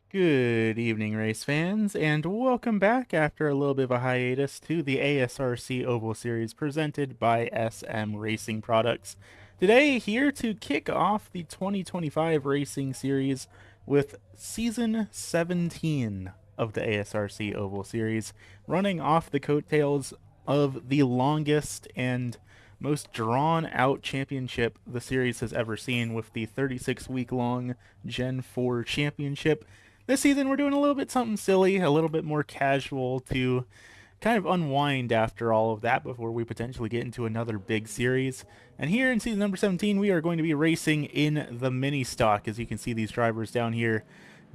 Good evening, race fans, and welcome back after a little bit of a hiatus to the ASRC Oval Series presented by SM Racing Products. Today, here to kick off the 2025 Racing Series with Season 17 of the ASRC Oval Series, running off the coattails of the longest and most drawn-out championship the series has ever seen, with the 36-week-long Gen 4 Championship. This season, we're doing a little bit something silly, a little bit more casual to kind of unwind after all of that before we potentially get into another big series. And here in season number 17, we are going to be racing in the mini stock. As you can see, these drivers down here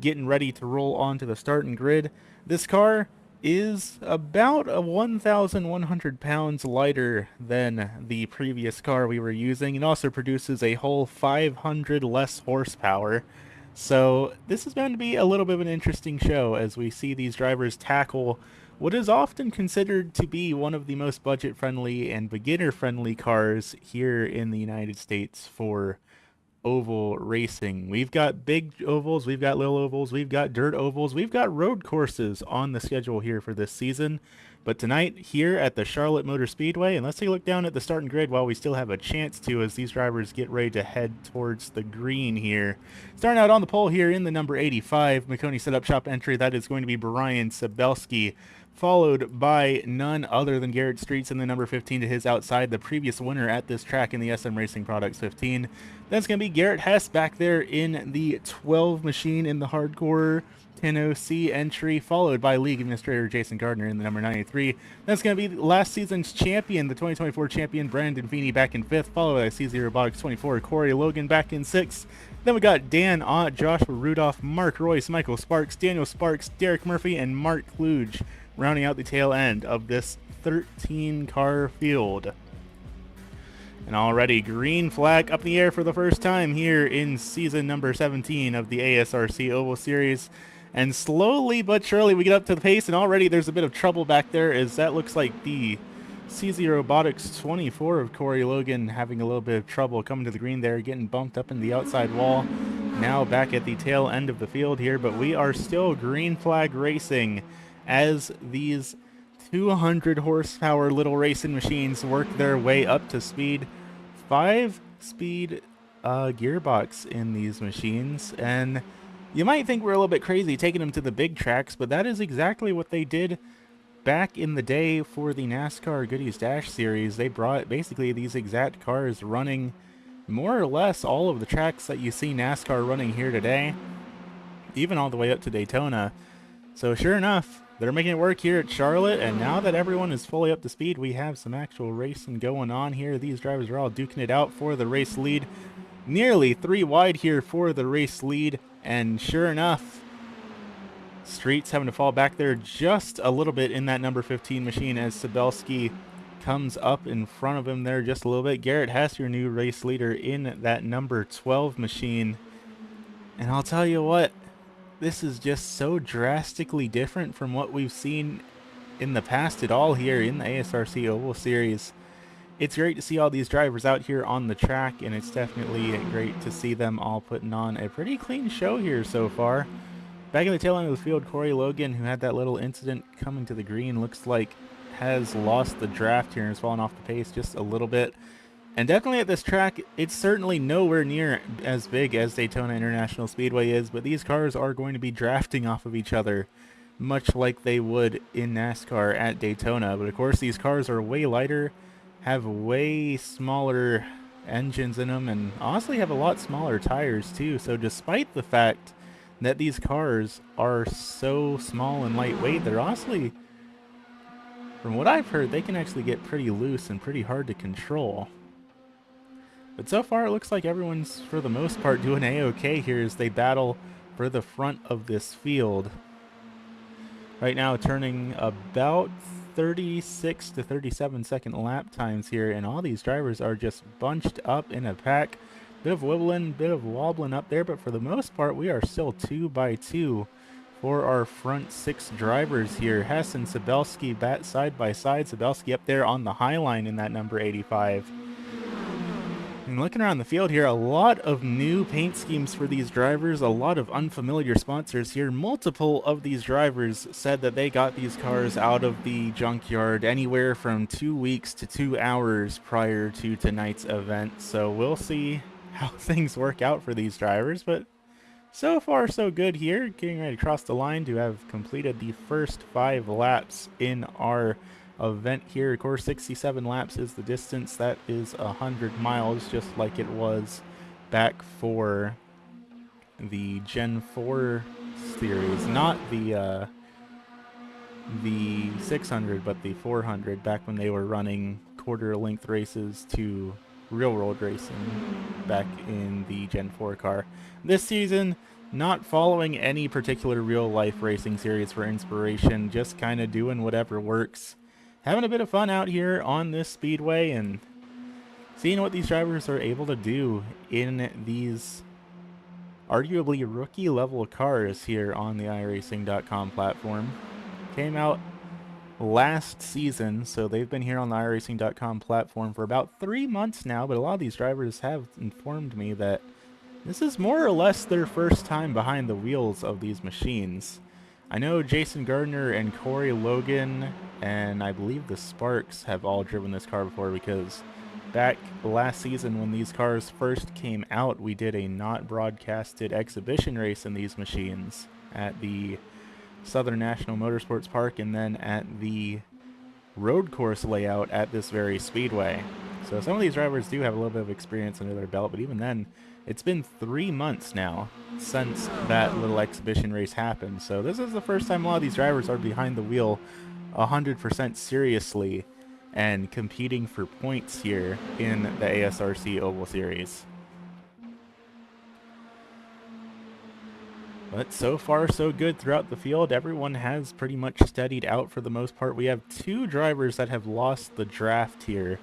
getting ready to roll onto the starting grid. This car is about 1,100 pounds lighter than the previous car we were using. It also produces a whole 500 less horsepower. So this is bound to be a little bit of an interesting show as we see these drivers tackle what is often considered to be one of the most budget-friendly and beginner-friendly cars here in the United States for oval racing. We've got big ovals, we've got little ovals, we've got dirt ovals, we've got road courses on the schedule here for this season. But tonight, here at the Charlotte Motor Speedway, and let's take a look down at the starting grid while we still have a chance to, as these drivers get ready to head towards the green here. Starting out on the pole here in the number 85 Makoni Setup Shop entry, that is going to be Brian Sabelski, followed by none other than Garrett Streets in the number 15 to his outside, the previous winner at this track in the SM Racing Products 15. That's going to be Garrett Hess back there in the 12 machine in the hardcore 10OC entry, followed by League Administrator Jason Gardner in the number 93. That's going to be last season's champion, the 2024 champion, Brandon Feeney, back in 5th, followed by CZ Robotics 24, Corey Logan back in 6th. Then we got Dan Ott, Joshua Rudolph, Mark Royce, Michael Sparks, Daniel Sparks, Derek Murphy, and Mark Kluge, rounding out the tail end of this 13-car field. And already green flag up in the air for the first time here in season number 17 of the ASRC Oval Series. And slowly but surely we get up to the pace, and already there's a bit of trouble back there, as that looks like the CZ Robotics 24 of Corey Logan having a little bit of trouble coming to the green there, getting bumped up in the outside wall. Now back at the tail end of the field here, but we are still green flag racing as these 200 horsepower little racing machines work their way up to speed. 5-speed gearbox in these machines, and you might think we're a little bit crazy taking them to the big tracks, but that is exactly what they did back in the day for the NASCAR Goodies Dash series. They brought basically these exact cars running more or less all of the tracks that you see NASCAR running here today, even all the way up to Daytona. So sure enough, they're making it work here at Charlotte, and now that everyone is fully up to speed, we have some actual racing going on here. These drivers are all duking it out for the race lead. Nearly 3 wide here for the race lead, and sure enough, Streets having to fall back there just a little bit in that number 15 machine as Sabelski comes up in front of him there just a little bit. Garrett Hess, your new race leader in that number 12 machine. And I'll tell you what, this is just so drastically different from what we've seen in the past at all here in the ASRC Oval Series. It's great to see all these drivers out here on the track, and it's definitely great to see them all putting on a pretty clean show here so far. Back in the tail end of the field, Corey Logan, who had that little incident coming to the green, looks like has lost the draft here and has fallen off the pace just a little bit. And definitely at this track, it's certainly nowhere near as big as Daytona International Speedway is, but these cars are going to be drafting off of each other, much like they would in NASCAR at Daytona. But of course, these cars are way lighter, have way smaller engines in them, and honestly have a lot smaller tires too. So despite the fact that these cars are so small and lightweight, they're honestly, from what I've heard, they can actually get pretty loose and pretty hard to control. But so far, it looks like everyone's, for the most part, doing A-okay here as they battle for the front of this field. Right now, turning about 36 to 37 second lap times here, and all these drivers are just bunched up in a pack. Bit of wibbling, bit of wobbling up there, but for the most part, we are still 2 by 2 for our front 6 drivers here. Hess and Sabelski bat side by side. Sabelski up there on the high line in that number 85. And looking around the field here, a lot of new paint schemes for these drivers, a lot of unfamiliar sponsors here. Multiple of these drivers said that they got these cars out of the junkyard anywhere from 2 weeks to 2 hours prior to tonight's event. So we'll see how things work out for these drivers, but so far so good here. Getting ready to cross the line to have completed the first 5 laps in our event here. Of course, 67 laps is the distance. That is 100 miles, just like it was back for the Gen 4 series. Not the 600, but the 400, back when they were running quarter-length races to real-world racing back in the Gen 4 car. This season, not following any particular real-life racing series for inspiration, just kind of doing whatever works. Having a bit of fun out here on this speedway and seeing what these drivers are able to do in these arguably rookie-level cars here on the iRacing.com platform. Came out last season, so they've been here on the iRacing.com platform for about 3 months now, but a lot of these drivers have informed me that this is more or less their first time behind the wheels of these machines. I know Jason Gardner and Corey Logan and I believe the Sparks have all driven this car before, because back last season when these cars first came out, we did a not broadcasted exhibition race in these machines at the Southern National Motorsports Park and then at the road course layout at this very speedway. So some of these drivers do have a little bit of experience under their belt, but even then, it's been 3 months now since that little exhibition race happened. So this is the first time a lot of these drivers are behind the wheel 100% seriously and competing for points here in the ASRC Oval Series. But so far so good throughout the field. Everyone has pretty much steadied out for the most part. We have 2 drivers that have lost the draft here.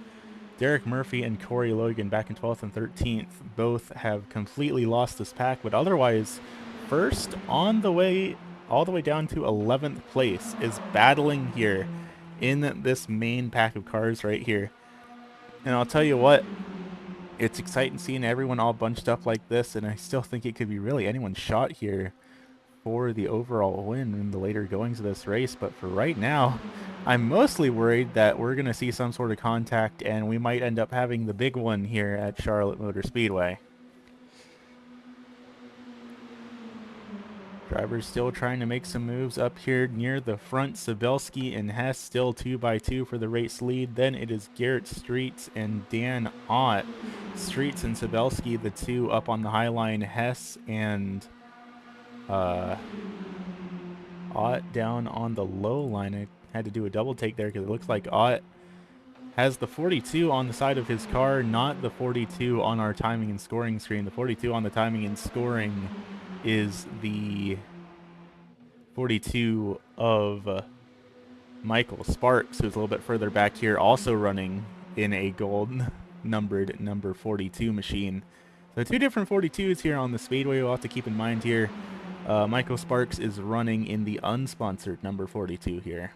Derek Murphy and Corey Logan back in 12th and 13th both have completely lost this pack, but otherwise first on the way all the way down to 11th place is battling here in this main pack of cars right here. And I'll tell you what, it's exciting seeing everyone all bunched up like this, and I still think it could be really anyone's shot here for the overall win in the later goings of this race. But for right now, I'm mostly worried that we're going to see some sort of contact and we might end up having the big one here at Charlotte Motor Speedway. Drivers still trying to make some moves up here near the front. Sabelski and Hess still 2x2 for the race lead. Then it is Garrett Streets and Dan Ott. Streets and Sabelski, the 2 up on the high line. Hess and Ott down on the low line. I had to do a double take there because it looks like Ott has the 42 on the side of his car, not the 42 on our timing and scoring screen. The 42 on the timing and scoring is the 42 of Michael Sparks, who's a little bit further back here, also running in a gold numbered number 42 machine. So 2 different 42s here on the speedway. We'll have to keep in mind here. Michael Sparks is running in the unsponsored number 42 here.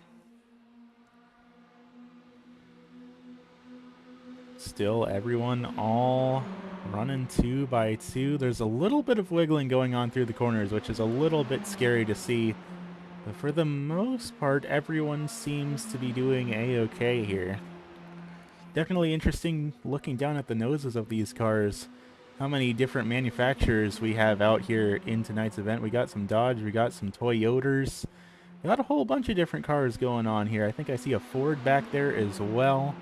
Still everyone all running 2x2. There's a little bit of wiggling going on through the corners, which is a little bit scary to see. But for the most part, everyone seems to be doing a-okay here. Definitely interesting looking down at the noses of these cars. How many different manufacturers we have out here in tonight's event. We got some Dodge, we got some Toyotas. We got a whole bunch of different cars going on here. I think I see a Ford back there as well.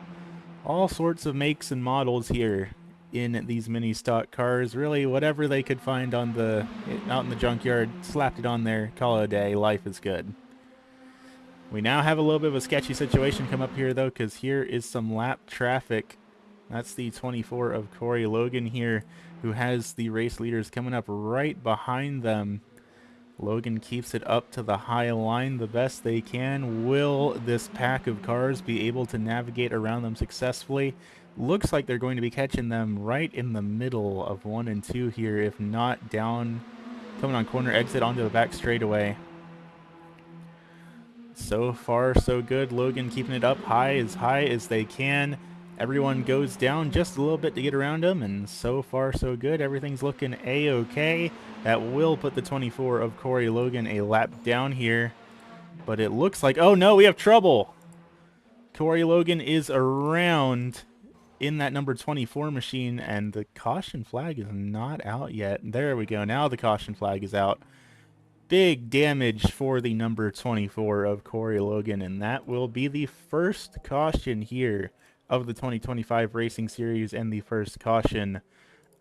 All sorts of makes and models here in these mini stock cars. Really, whatever they could find on the out in the junkyard, slapped it on there, call it a day. Life is good. We now have a little bit of a sketchy situation come up here though, because here is some lap traffic. That's the 24 of Corey Logan here, who has the race leaders coming up right behind them. Logan keeps it up to the high line the best they can. Will this pack of cars be able to navigate around them successfully? Looks like they're going to be catching them right in the middle of 1 and 2 here, if not down, coming on corner exit onto the back straightaway. So far, so good. Logan keeping it up high as they can. Everyone goes down just a little bit to get around him, and so far so good. Everything's looking a-okay. That will put the 24 of Corey Logan a lap down here. But it looks like, oh no, we have trouble. Corey Logan is around in that number 24 machine, and the caution flag is not out yet. There we go. Now the caution flag is out. Big damage for the number 24 of Corey Logan, and that will be the first caution here of the 2025 Racing Series and the first caution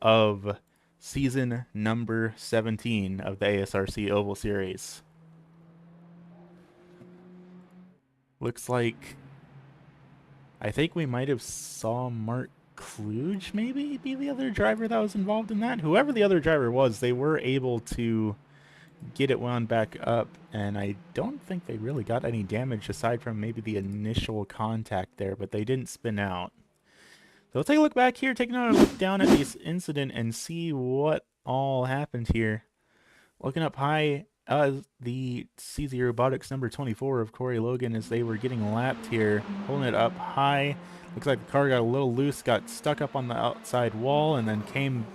of season number 17 of the ASRC Oval Series. Looks like, I think we might have saw Mark Kluge maybe be the other driver that was involved in that. Whoever the other driver was, they were able to get it wound back up, and I don't think they really got any damage aside from maybe the initial contact there, but they didn't spin out. So let's take a look back here, take another look down at this incident and see what all happened here. Looking up high, the CZ Robotics number 24 of Corey Logan as they were getting lapped here, holding it up high. Looks like the car got a little loose, got stuck up on the outside wall, and then came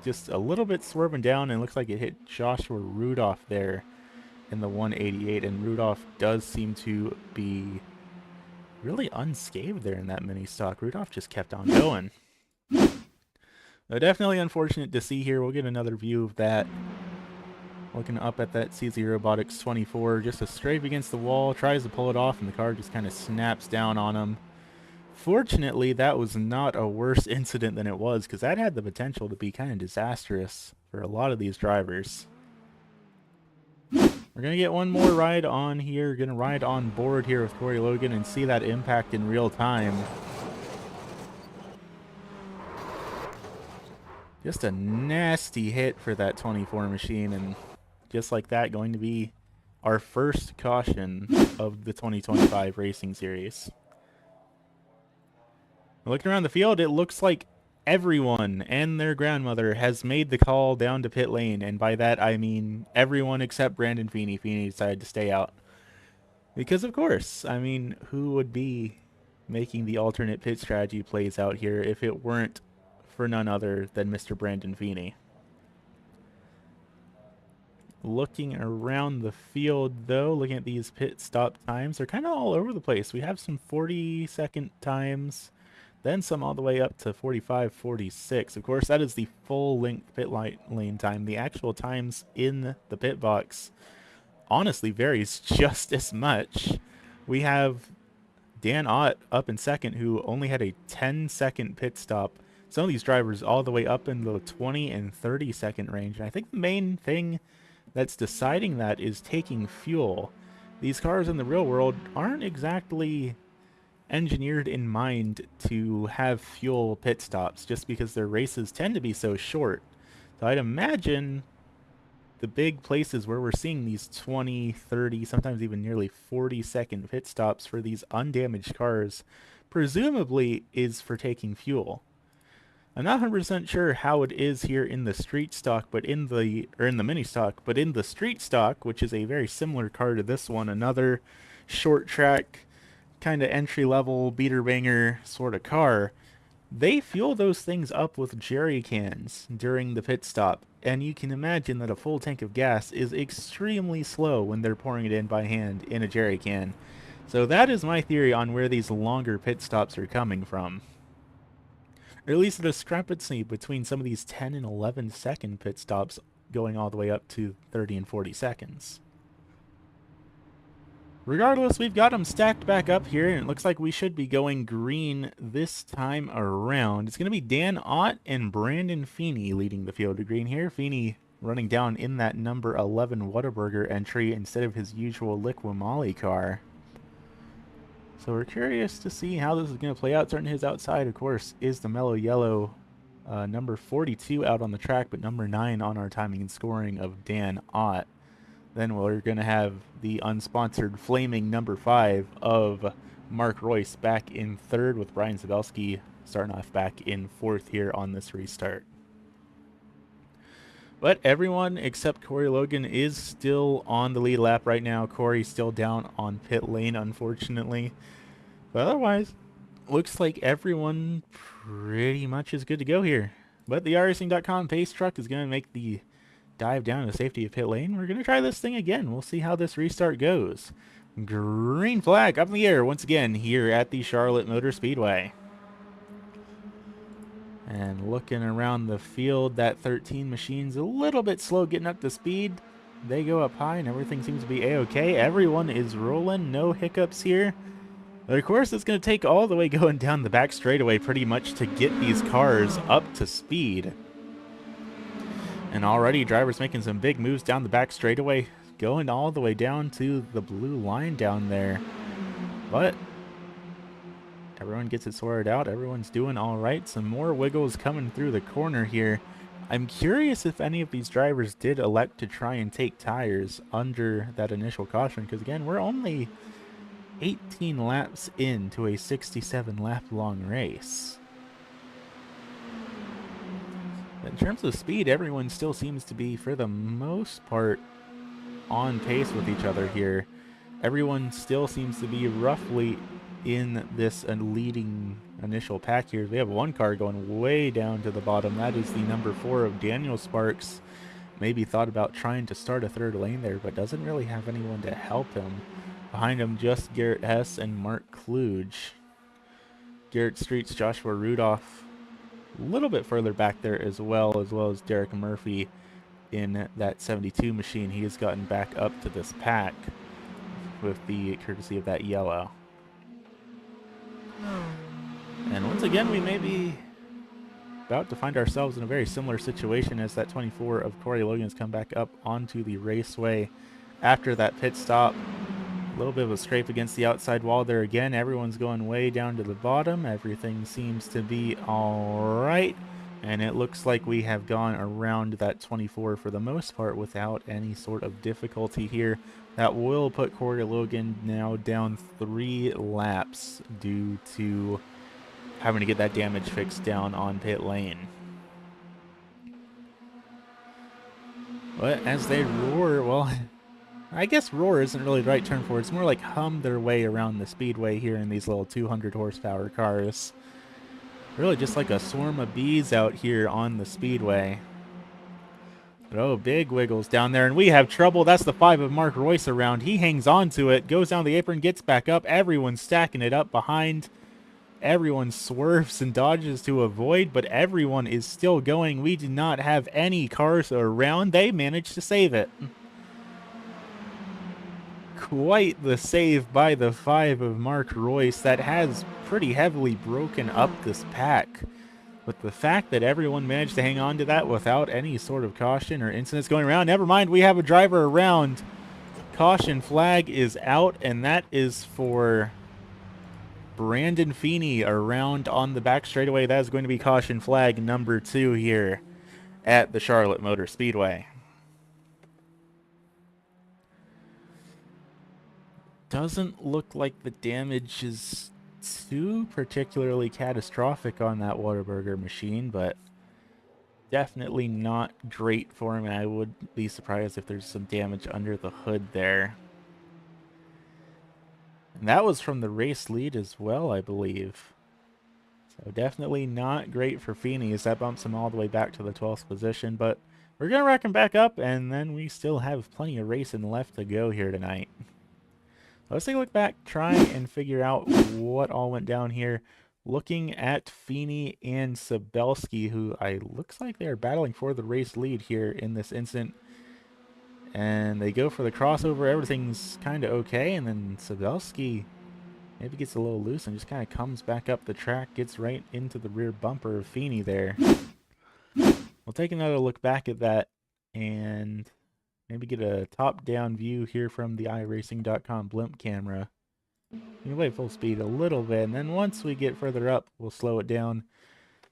just a little bit swerving down, and looks like it hit Joshua Rudolph there in the 188, and Rudolph does seem to be really unscathed there in that mini stock. Rudolph just kept on going. Definitely unfortunate to see here. We'll get another view of that. Looking up at that CZ Robotics 24, just a strafe against the wall, tries to pull it off, and the car just kind of snaps down on him. Fortunately, that was not a worse incident than it was, because that had the potential to be kind of disastrous for a lot of these drivers. We're going to get one more ride on here. Going to ride on board here with Corey Logan and see that impact in real time. Just a nasty hit for that 24 machine, and just like that, going to be our first caution of the 2025 Racing Series. Looking around the field, it looks like everyone and their grandmother has made the call down to pit lane, and by that I mean everyone except Brandon Feeney. Feeney decided to stay out. Because of course, I mean, who would be making the alternate pit strategy plays out here if it weren't for none other than Mr. Brandon Feeney? Looking around the field, though, looking at these pit stop times, they're kind of all over the place. We have some 40-second times, then some all the way up to 45, 46. Of course, that is the full-length pit lane time. The actual times in the pit box honestly varies just as much. We have Dan Ott up in second, who only had a 10-second pit stop. Some of these drivers all the way up in the 20 and 30-second range. And I think the main thing that's deciding that is taking fuel. These cars in the real world aren't exactly engineered in mind to have fuel pit stops, just because their races tend to be so short. So I'd imagine the big places where we're seeing these 20, 30, sometimes even nearly 40-second pit stops for these undamaged cars presumably is for taking fuel. I'm not 100% sure how it is here in the street stock, but in the mini stock, but in the street stock, which is a very similar car to this one, another short track kind of entry-level beater banger sort of car, they fuel those things up with jerry cans during the pit stop, and you can imagine that a full tank of gas is extremely slow when they're pouring it in by hand in a jerry can. So that is my theory on where these longer pit stops are coming from. Or at least the discrepancy between some of these 10 and 11 second pit stops going all the way up to 30 and 40 seconds. Regardless, we've got them stacked back up here, and it looks like we should be going green this time around. It's going to be Dan Ott and Brandon Feeney leading the field to green here. Feeney running down in that number 11 Whataburger entry instead of his usual Liqui car. So we're curious to see how this is going to play out. Starting his outside, of course, is the mellow yellow number 42 out on the track, but number 9 on our timing and scoring of Dan Ott. Then we're going to have the unsponsored flaming number 5 of Mark Royce back in third, with Brian Zabelski starting off back in fourth here on this restart. But everyone except Corey Logan is still on the lead lap right now. Corey's still down on pit lane, unfortunately. But otherwise, looks like everyone pretty much is good to go here. But the iRacing.com pace truck is going to make the dive down to the safety of pit lane. We're going to try this thing again. We'll see how this restart goes. Green flag up in the air once again here at the Charlotte Motor Speedway. And looking around the field, that 13 machine's a little bit slow getting up to speed. They go up high and everything seems to be a-okay. Everyone is rolling, no hiccups here. But of course, it's going to take all the way going down the back straightaway pretty much to get these cars up to speed. And already drivers making some big moves down the back straightaway, going all the way down to the blue line down there. But everyone gets it sorted out. Everyone's doing all right. Some more wiggles coming through the corner here. I'm curious if any of these drivers did elect to try and take tires under that initial caution, because again, we're only 18 laps into a 67 lap long race. In terms of speed, everyone still seems to be, for the most part, on pace with each other here. Everyone still seems to be roughly in this leading initial pack here. We have one car going way down to the bottom. That is the number 4 of Daniel Sparks. Maybe thought about trying to start a third lane there, but doesn't really have anyone to help him. Behind him, just Garrett Hess and Mark Kluge. Garrett Street's Joshua Rudolph a little bit further back there as well as Derek Murphy in that 72 machine. He has gotten back up to this pack with the courtesy of that yellow. And once again, we may be about to find ourselves in a very similar situation as that 24 of Corey Logan's come back up onto the raceway after that pit stop. A little bit of a scrape against the outside wall there again. Everyone's going way down to the bottom. Everything seems to be all right. And it looks like we have gone around that 24 for the most part without any sort of difficulty here. That will put Corey Logan now down 3 laps due to having to get that damage fixed down on pit lane. But as they roar, well, I guess roar isn't really the right term for it. It's more like hum their way around the speedway here in these little 200 horsepower cars. Really just like a swarm of bees out here on the speedway. But oh, big wiggles down there, and we have trouble. That's the 5 of Mark Royce around. He hangs on to it, goes down the apron, gets back up. Everyone's stacking it up behind. Everyone swerves and dodges to avoid, but everyone is still going. We do not have any cars around. They managed to save it. Quite the save by the 5 of Mark Royce. That has pretty heavily broken up this pack. But the fact that everyone managed to hang on to that without any sort of caution or incidents going around. Never mind, we have a driver around. Caution flag is out, and that is for Brandon Feeney around on the back straightaway. That is going to be caution flag number 2 here at the Charlotte Motor Speedway. Doesn't look like the damage is too particularly catastrophic on that Whataburger machine, but definitely not great for him, and I would be surprised if there's some damage under the hood there. And that was from the race lead as well, I believe. So definitely not great for Feeney as that bumps him all the way back to the 12th position, but we're going to rack him back up, and then we still have plenty of racing left to go here tonight. Let's take a look back, try and figure out what all went down here. Looking at Feeney and Sabelski, who looks like they are battling for the race lead here in this incident. And they go for the crossover. Everything's kind of okay. And then Sabelski maybe gets a little loose and just kind of comes back up the track, gets right into the rear bumper of Feeney there. We'll take another look back at that and maybe get a top-down view here from the iRacing.com blimp camera. You can wait full speed a little bit, and then once we get further up, we'll slow it down.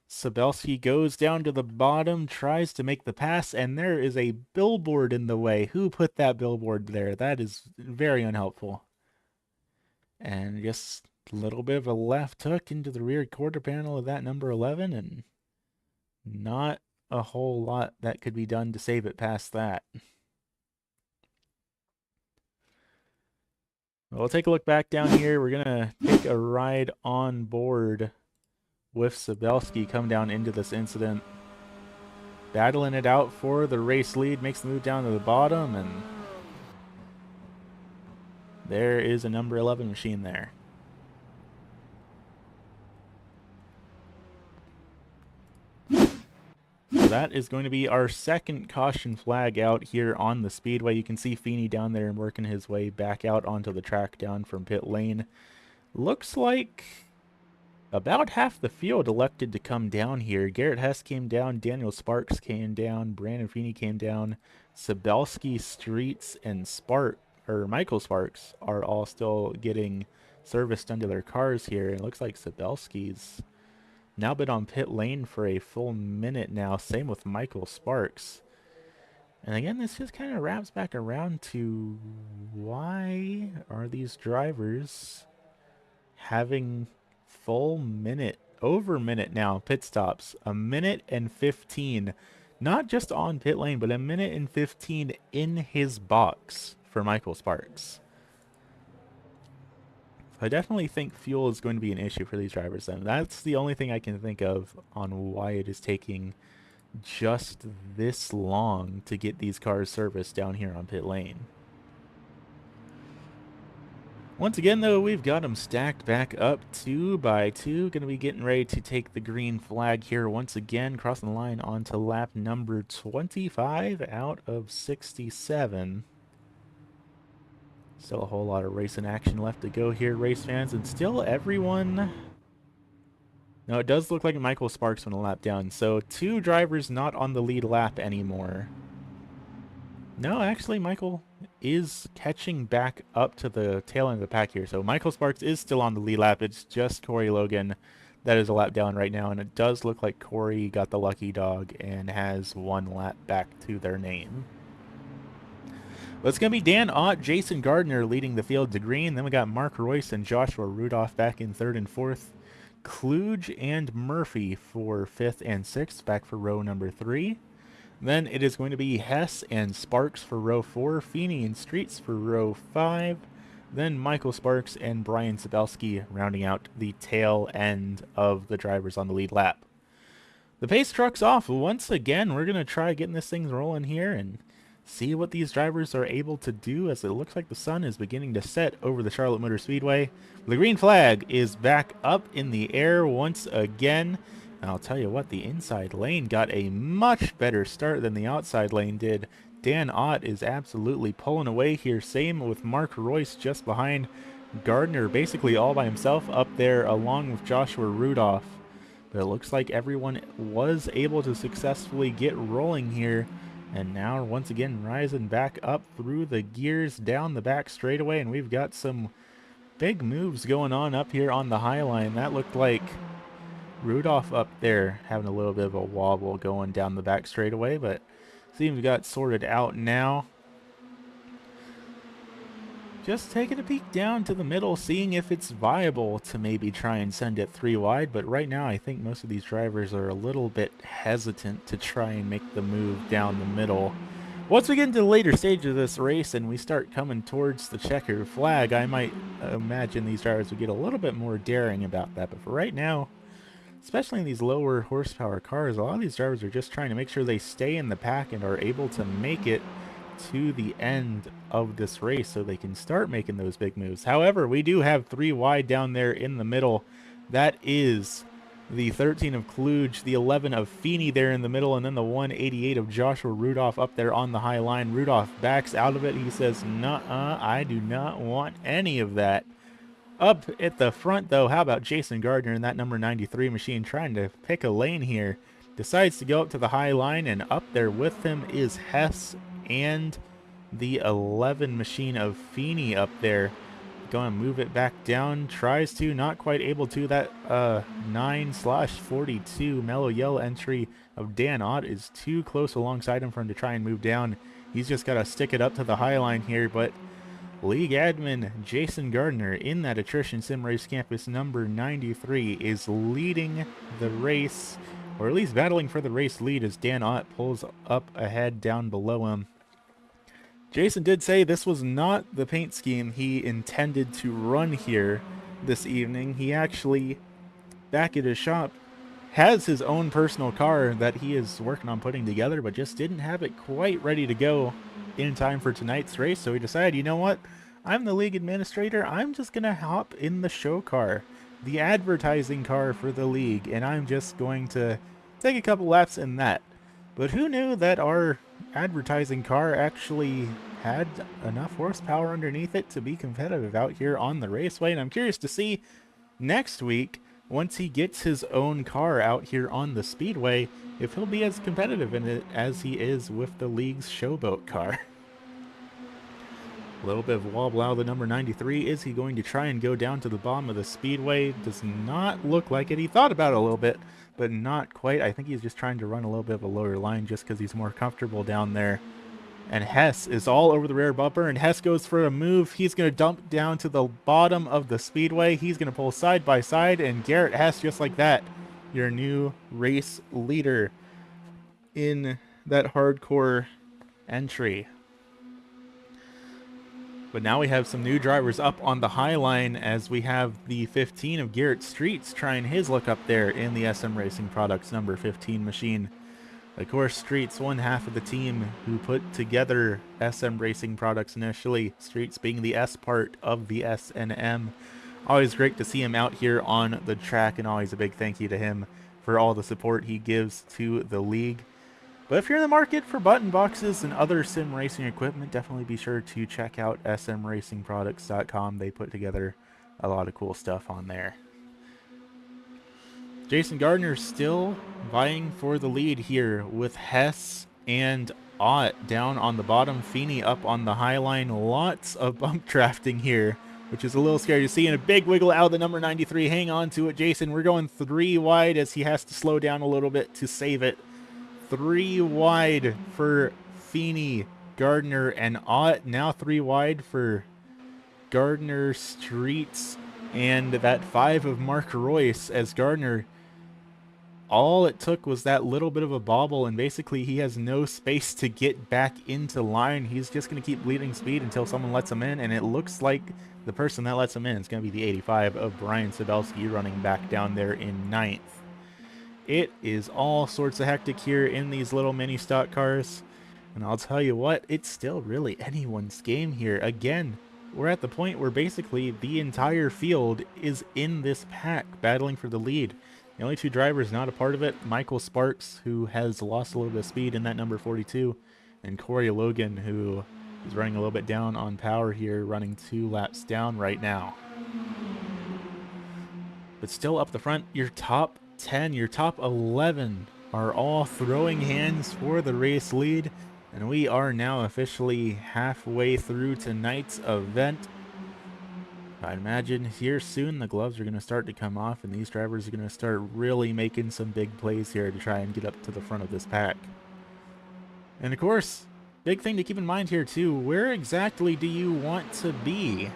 Sabelski goes down to the bottom, tries to make the pass, and there is a billboard in the way. Who put that billboard there? That is very unhelpful. And just a little bit of a left hook into the rear quarter panel of that number 11, and not a whole lot that could be done to save it past that. We'll take a look back down here. We're going to take a ride on board with Sabelski, come down into this incident. Battling it out for the race lead, makes the move down to the bottom, and there is a number 11 machine there. So that is going to be our second caution flag out here on the speedway. You can see Feeney down there and working his way back out onto the track down from pit lane. Looks like about half the field elected to come down here. Garrett Hess came down, Daniel Sparks came down, Brandon Feeney came down, Sabelski, Streets, and Michael Sparks are all still getting serviced under their cars here. And it looks like Sabelski's now been on pit lane for a full minute now. Same with Michael Sparks. And again, this just kind of wraps back around to why are these drivers having full minute, over minute now, pit stops. A minute and 15. Not just on pit lane, but a minute and 15 in his box for Michael Sparks. I definitely think fuel is going to be an issue for these drivers then. That's the only thing I can think of on why it is taking just this long to get these cars serviced down here on pit lane. Once again, though, we've got them stacked back up 2 by 2. Going to be getting ready to take the green flag here once again, crossing the line onto lap number 25 out of 67. Still a whole lot of racing action left to go here, race fans, and still everyone... No, it does look like Michael Sparks went a lap down, so 2 drivers not on the lead lap anymore. No, actually, Michael is catching back up to the tail end of the pack here, so Michael Sparks is still on the lead lap. It's just Corey Logan that is a lap down right now, and it does look like Corey got the lucky dog and has 1 lap back to their name. Well, it's going to be Dan Ott, Jason Gardner leading the field to green. Then we got Mark Royce and Joshua Rudolph back in 3rd and 4th. Kluge and Murphy for 5th and 6th, back for row number 3. Then it is going to be Hess and Sparks for row 4, Feeney and Streets for row 5. Then Michael Sparks and Brian Sabelski rounding out the tail end of the drivers on the lead lap. The pace truck's off. Once again, we're going to try getting this thing rolling here and see what these drivers are able to do, as it looks like the sun is beginning to set over the Charlotte Motor Speedway. The green flag is back up in the air once again. And I'll tell you what, the inside lane got a much better start than the outside lane did. Dan Ott is absolutely pulling away here. Same with Mark Royce just behind Gardner, basically all by himself up there along with Joshua Rudolph. But it looks like everyone was able to successfully get rolling here. And now, once again, rising back up through the gears down the back straightaway. And we've got some big moves going on up here on the high line. That looked like Rudolph up there having a little bit of a wobble going down the back straightaway. But seems we got sorted out now. Just taking a peek down to the middle, seeing if it's viable to maybe try and send it 3 wide. But right now, I think most of these drivers are a little bit hesitant to try and make the move down the middle. Once we get into the later stage of this race and we start coming towards the checkered flag, I might imagine these drivers would get a little bit more daring about that. But for right now, especially in these lower horsepower cars, a lot of these drivers are just trying to make sure they stay in the pack and are able to make it to the end of this race so they can start making those big moves. However, we do have 3 wide down there in the middle. That is the 13 of Kluge, the 11 of Feeney there in the middle, and then the 188 of Joshua Rudolph up there on the high line. Rudolph backs out of it. He says, nuh-uh, I do not want any of that. Up at the front, though, how about Jason Gardner in that number 93 machine trying to pick a lane here? Decides to go up to the high line, and up there with him is Hess and the 11 machine of Feeney up there. Going to move it back down. Tries to, not quite able to. That 9/42 mellow yellow entry of Dan Ott is too close alongside him for him to try and move down. He's just got to stick it up to the high line here, but league admin Jason Gardner in that Attrition Sim Race Campus number 93 is leading the race, or at least battling for the race lead, as Dan Ott pulls up ahead down below him. Jason did say this was not the paint scheme he intended to run here this evening. He actually, back at his shop, has his own personal car that he is working on putting together, but just didn't have it quite ready to go in time for tonight's race. So he decided, you know what? I'm the league administrator. I'm just going to hop in the show car, the advertising car for the league, and I'm just going to take a couple laps in that. But who knew that our advertising car actually had enough horsepower underneath it to be competitive out here on the raceway? And I'm curious to see next week, once he gets his own car out here on the speedway, if he'll be as competitive in it as he is with the league's showboat car. A little bit of wobble out of the number 93. Is he going to try and go down to the bottom of the speedway? Does not look like it. He thought about it a little bit, but not quite. I think he's just trying to run a little bit of a lower line just because he's more comfortable down there. And Hess is all over the rear bumper, and Hess goes for a move. He's going to dump down to the bottom of the speedway. He's going to pull side by side, and Garrett Hess, just like that, your new race leader in that hardcore entry. But now we have some new drivers up on the high line as we have the 15 of Garrett Streets trying his luck up there in the SM Racing Products number 15 machine. Of course, Streets, one half of the team who put together SM Racing Products initially, Streets being the S part of the S&M. Always great to see him out here on the track, and always a big thank you to him for all the support he gives to the league. But if you're in the market for button boxes and other sim racing equipment, definitely be sure to check out smracingproducts.com. They put together a lot of cool stuff on there. Jason Gardner still vying for the lead here with Hess and Ott down on the bottom. Feeney up on the high line. Lots of bump drafting here, which is a little scary to see. And a big wiggle out of the number 93. Hang on to it, Jason. We're going 3 wide as he has to slow down a little bit to save it. 3 wide for Feeney, Gardner, and Ott. Now 3 wide for Gardner, Streets, and that 5 of Mark Royce as Gardner. All it took was that little bit of a bobble, and basically he has no space to get back into line. He's just going to keep bleeding speed until someone lets him in, and it looks like the person that lets him in is going to be the 85 of Brian Sabelski running back down there in 9th. It is all sorts of hectic here in these little mini stock cars, and I'll tell you what, it's still really anyone's game here. Again, we're at the point where basically the entire field is in this pack battling for the lead. The only 2 drivers not a part of it, Michael Sparks, who has lost a little bit of speed in that number 42, and Corey Logan, who is running a little bit down on power here, running 2 laps down right now. But still up the front, your top 10, your top 11 are all throwing hands for the race lead, and we are now officially halfway through tonight's event. I'd imagine here soon the gloves are going to start to come off, and these drivers are going to start really making some big plays here to try and get up to the front of this pack. And of course, big thing to keep in mind here too, where exactly do you want to be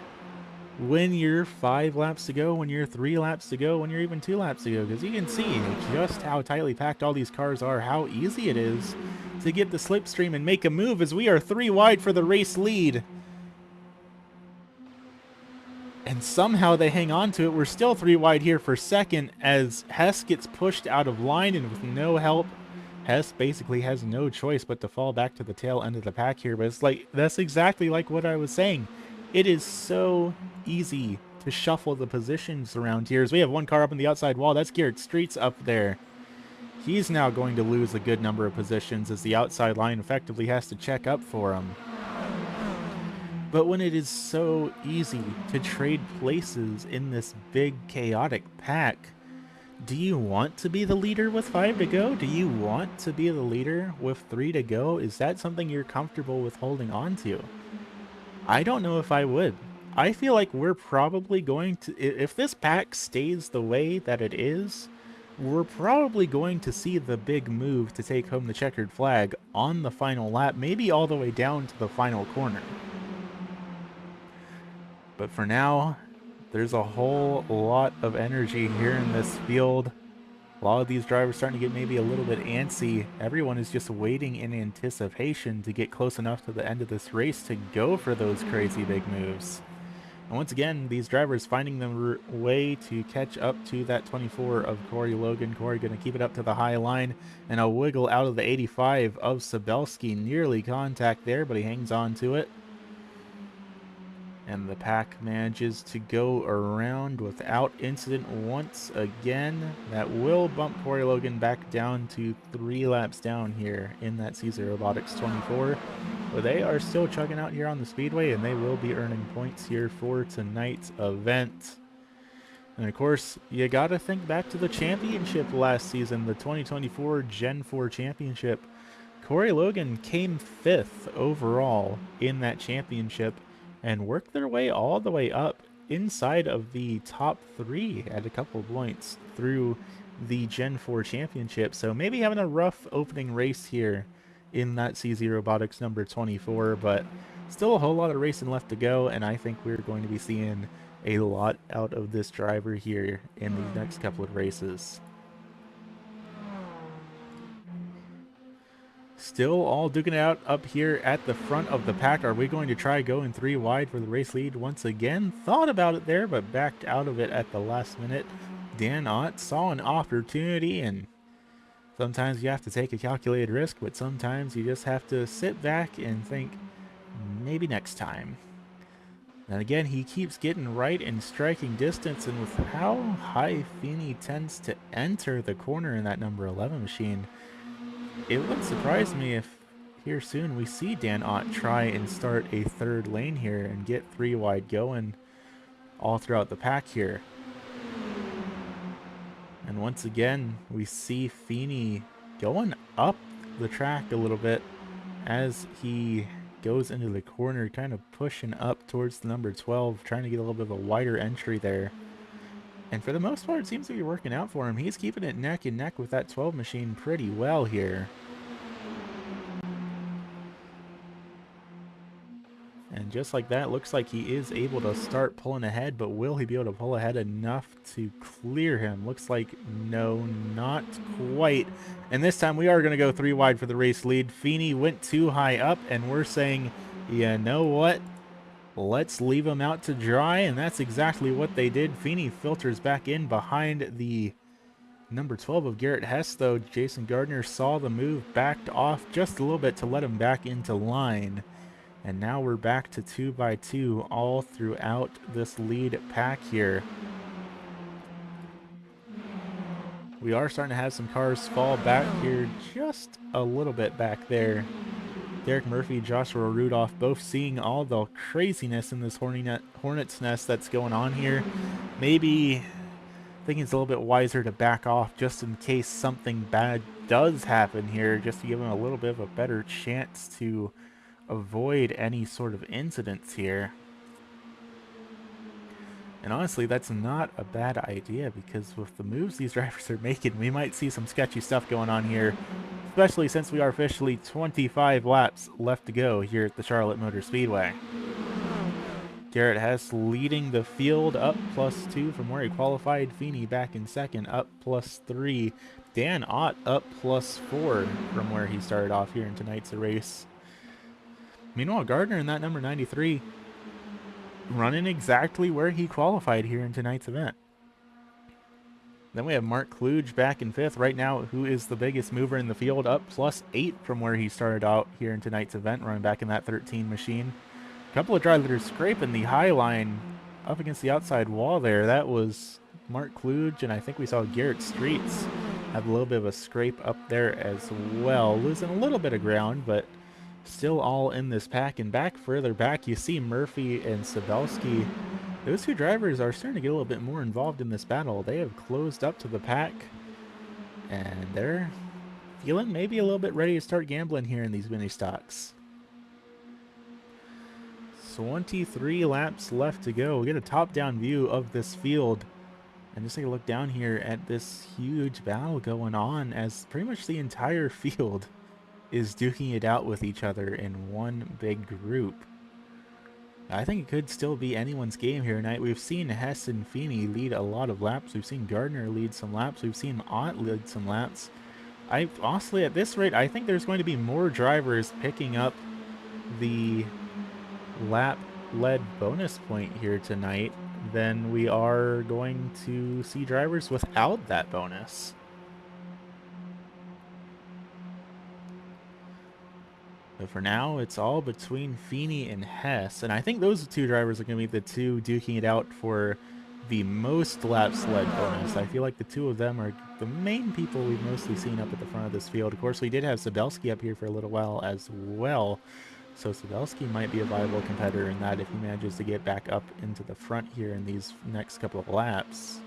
when you're 5 laps to go, when you're 3 laps to go, when you're even 2 laps to go? Because you can see just how tightly packed all these cars are, how easy it is to get the slipstream and make a move, as we are 3 wide for the race lead. And somehow they hang on to it. We're still 3 wide here for second as Hess gets pushed out of line, and with no help, Hess basically has no choice but to fall back to the tail end of the pack here. But it's like, that's exactly like what I was saying. It is so easy to shuffle the positions around here. As we have 1 car up on the outside wall, that's Garrett Streets up there. He's now going to lose a good number of positions as the outside line effectively has to check up for him. But when it is so easy to trade places in this big chaotic pack, do you want to be the leader with 5 to go? Do you want to be the leader with 3 to go? Is that something you're comfortable with holding on to? I don't know if I would. I feel like we're probably going to, if this pack stays the way that it is, we're probably going to see the big move to take home the checkered flag on the final lap, maybe all the way down to the final corner. But for now, there's a whole lot of energy here in this field. A lot of these drivers starting to get maybe a little bit antsy. Everyone is just waiting in anticipation to get close enough to the end of this race to go for those crazy big moves. And once again, these drivers finding the way to catch up to that 24 of Corey Logan. Corey going to keep it up to the high line, and a wiggle out of the 85 of Sabelski. Nearly contact there, but he hangs on to it. And the pack manages to go around without incident once again. That will bump Corey Logan back down to 3 laps down here in that CZ Robotics 24. But they are still chugging out here on the speedway, and they will be earning points here for tonight's event. And of course, you got to think back to the championship last season, the 2024 Gen 4 championship. Corey Logan came 5th overall in that championship and worked their way all the way up inside of the top 3 at a couple points through the Gen 4 championship. So maybe having a rough opening race here in that CZ Robotics number 24, but still a whole lot of racing left to go, and I think we're going to be seeing a lot out of this driver here in the next couple of races. Still all duking it out up here at the front of the pack. Are we going to try going 3 wide for the race lead once again? Thought about it there, but backed out of it at the last minute. Dan Ott saw an opportunity, and sometimes you have to take a calculated risk, but sometimes you just have to sit back and think, maybe next time. And again, he keeps getting right in striking distance, and with how high Feeney tends to enter the corner in that number 11 machine, it wouldn't surprise me if here soon we see Dan Ott try and start a 3rd lane here and get 3 wide going all throughout the pack here. And once again, we see Feeney going up the track a little bit as he goes into the corner, kind of pushing up towards the number 12, trying to get a little bit of a wider entry there. And for the most part, it seems to be working out for him. He's keeping it neck and neck with that 12 machine pretty well here. And just like that, looks like he is able to start pulling ahead, but will he be able to pull ahead enough to clear him? Looks like no, not quite. And this time we are going to go 3 wide for the race lead. Feeney went too high up, and we're saying, you know what? Let's leave him out to dry, and that's exactly what they did. Feeney filters back in behind the number 12 of Garrett Hess, though. Jason Gardner saw the move, backed off just a little bit to let him back into line. And now we're back to 2 by 2 all throughout this lead pack here. We are starting to have some cars fall back here just a little bit back there. Derek Murphy, Joshua Rudolph, both seeing all the craziness in this hornet's nest that's going on here. Maybe thinking it's a little bit wiser to back off just in case something bad does happen here, just to give him a little bit of a better chance to avoid any sort of incidents here. And honestly, that's not a bad idea, because with the moves these drivers are making, we might see some sketchy stuff going on here, especially since we are officially 25 laps left to go here at the Charlotte Motor Speedway. Garrett Hess leading the field, up +2 from where he qualified. Feeney back in second, up +3. Dan Ott up +4 from where he started off here in tonight's race. Meanwhile, Gardner in that number 93 running exactly where he qualified here in tonight's event. Then we have Mark Kluge back in 5th right now, who is the biggest mover in the field, up +8 from where he started out here in tonight's event, running back in that 13 machine. A couple of drivers scraping the high line up against the outside wall there. That was Mark Kluge, and I think we saw Garrett Streets have a little bit of a scrape up there as well, losing a little bit of ground, but still all in this pack. And back further back, you see Murphy and Sabelski. Those two drivers are starting to get a little bit more involved in this battle. They have closed up to the pack, and they're feeling maybe a little bit ready to start gambling here in these mini stocks. 23 laps left to go. We get a top-down view of this field, and just take a look down here at this huge battle going on, as pretty much the entire field is duking it out with each other in one big group. I think it could still be anyone's game here tonight. We've seen Hess and Feeney lead a lot of laps. We've seen Gardner lead some laps. We've seen Ott lead some laps. Honestly, at this rate, I think there's going to be more drivers picking up the lap-led bonus point here tonight than we are going to see drivers without that bonus. But for now, it's all between Feeney and Hess, and I think those two drivers are going to be the two duking it out for the most laps led bonus. I feel like the two of them are the main people we've mostly seen up at the front of this field. Of course, we did have Sabelski up here for a little while as well, so Sabelski might be a viable competitor in that if he manages to get back up into the front here in these next couple of laps.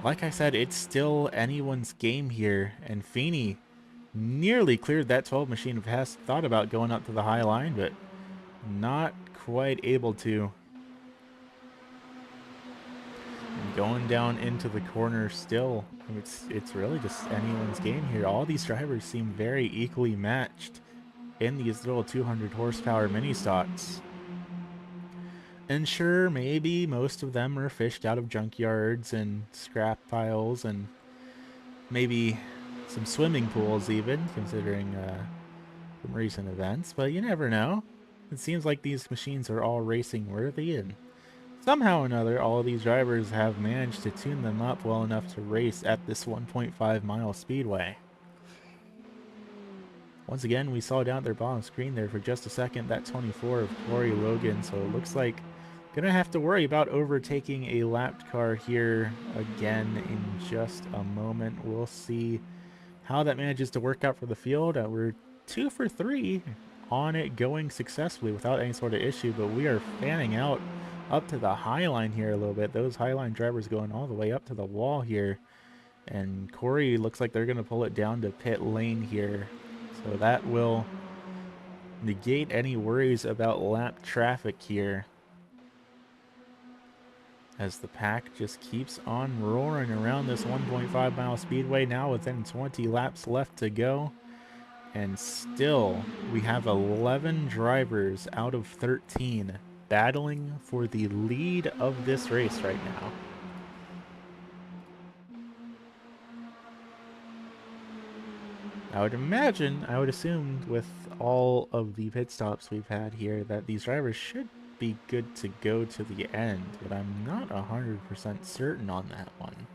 Like I said, it's still anyone's game here, and Feeney nearly cleared that 12 machine of Hess. Thought about going up to the high line, but not quite able to. And going down into the corner still. It's really just anyone's game here. All these drivers seem very equally matched in these little 200 horsepower mini stocks. And sure, maybe most of them are fished out of junkyards and scrap piles and maybe some swimming pools even, considering some recent events, but you never know. It seems like these machines are all racing worthy, and somehow or another, all of these drivers have managed to tune them up well enough to race at this 1.5 mile speedway. Once again, we saw down at their bottom screen there for just a second that 24 of Corey Logan, so it looks like gonna have to worry about overtaking a lapped car here again in just a moment. We'll see how that manages to work out for the field. We're 2 for 3 on it going successfully without any sort of issue, but we are fanning out up to the high line here a little bit. Those high line drivers going all the way up to the wall here, and Corey looks like they're going to pull it down to pit lane here, so that will negate any worries about lap traffic here, as the pack just keeps on roaring around this 1.5 mile speedway, now within 20 laps left to go. And still, we have 11 drivers out of 13 battling for the lead of this race right now. I would assume with all of the pit stops we've had here that these drivers should be good to go to the end, but I'm not 100% certain on that one.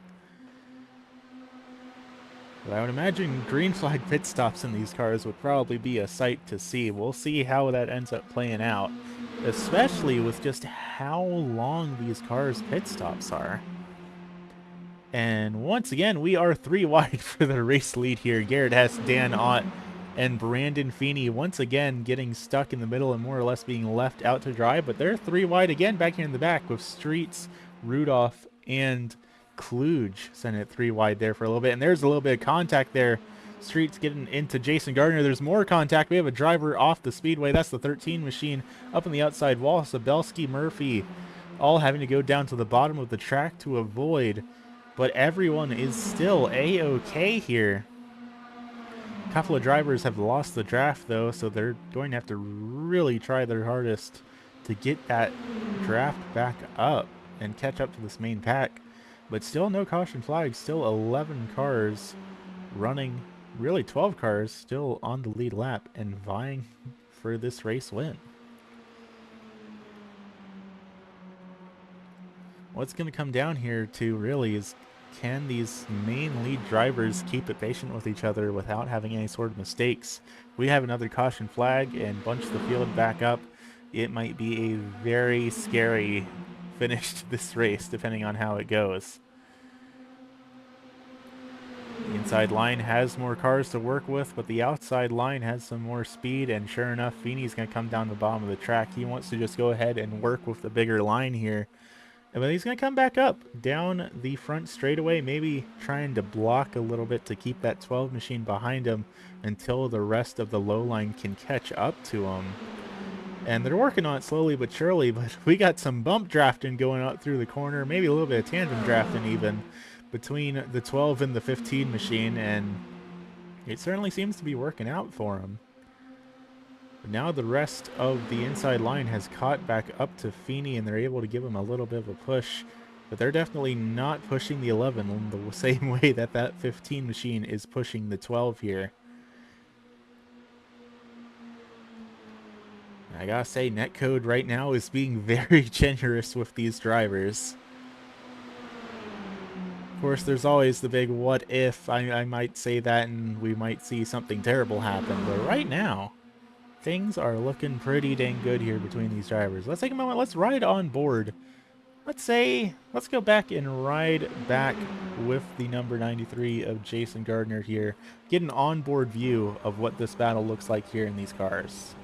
But I would imagine green flag pit stops in these cars would probably be a sight to see. We'll see how that ends up playing out, especially with just how long these cars' pit stops are. And once again, we are 3 wide for the race lead here. Garrett Hess, Dan Ott, and Brandon Feeney once again getting stuck in the middle and more or less being left out to dry, but they're 3 wide again back here in the back with Streets, Rudolph, and Kluge sending it 3 wide there for a little bit. And there's a little bit of contact there. Streets getting into Jason Gardner. There's more contact. We have a driver off the speedway. That's the 13 machine up on the outside wall. Sabelski, Murphy, all having to go down to the bottom of the track to avoid, but everyone is still A-okay here. A couple of drivers have lost the draft though, so they're going to have to really try their hardest to get that draft back up and catch up to this main pack. But still no caution flags, still 11 cars running, really 12 cars still on the lead lap and vying for this race win. What's going to come down here to really is, can these main lead drivers keep it patient with each other without having any sort of mistakes? We have another caution flag and bunch the field back up. It might be a very scary finish to this race depending on how it goes. The inside line has more cars to work with, but the outside line has some more speed, and sure enough, Feeney's going to come down the bottom of the track. He wants to just go ahead and work with the bigger line here. But he's going to come back up down the front straightaway, maybe trying to block a little bit to keep that 12 machine behind him until the rest of the low line can catch up to him. And they're working on it slowly but surely, but we got some bump drafting going out through the corner, maybe a little bit of tandem drafting even, between the 12 and the 15 machine, and it certainly seems to be working out for him. But now the rest of the inside line has caught back up to Feeney, and they're able to give him a little bit of a push. But they're definitely not pushing the 11 in the same way that that 15 machine is pushing the 12 here. I gotta say, Netcode right now is being very generous with these drivers. Of course, there's always the big what if. I might say that and we might see something terrible happen. But right now, things are looking pretty dang good here between these drivers. Let's take a moment. Let's ride on board. Let's go back and ride back with the number 93 of Jason Gardner here. Get an onboard view of what this battle looks like here in these cars.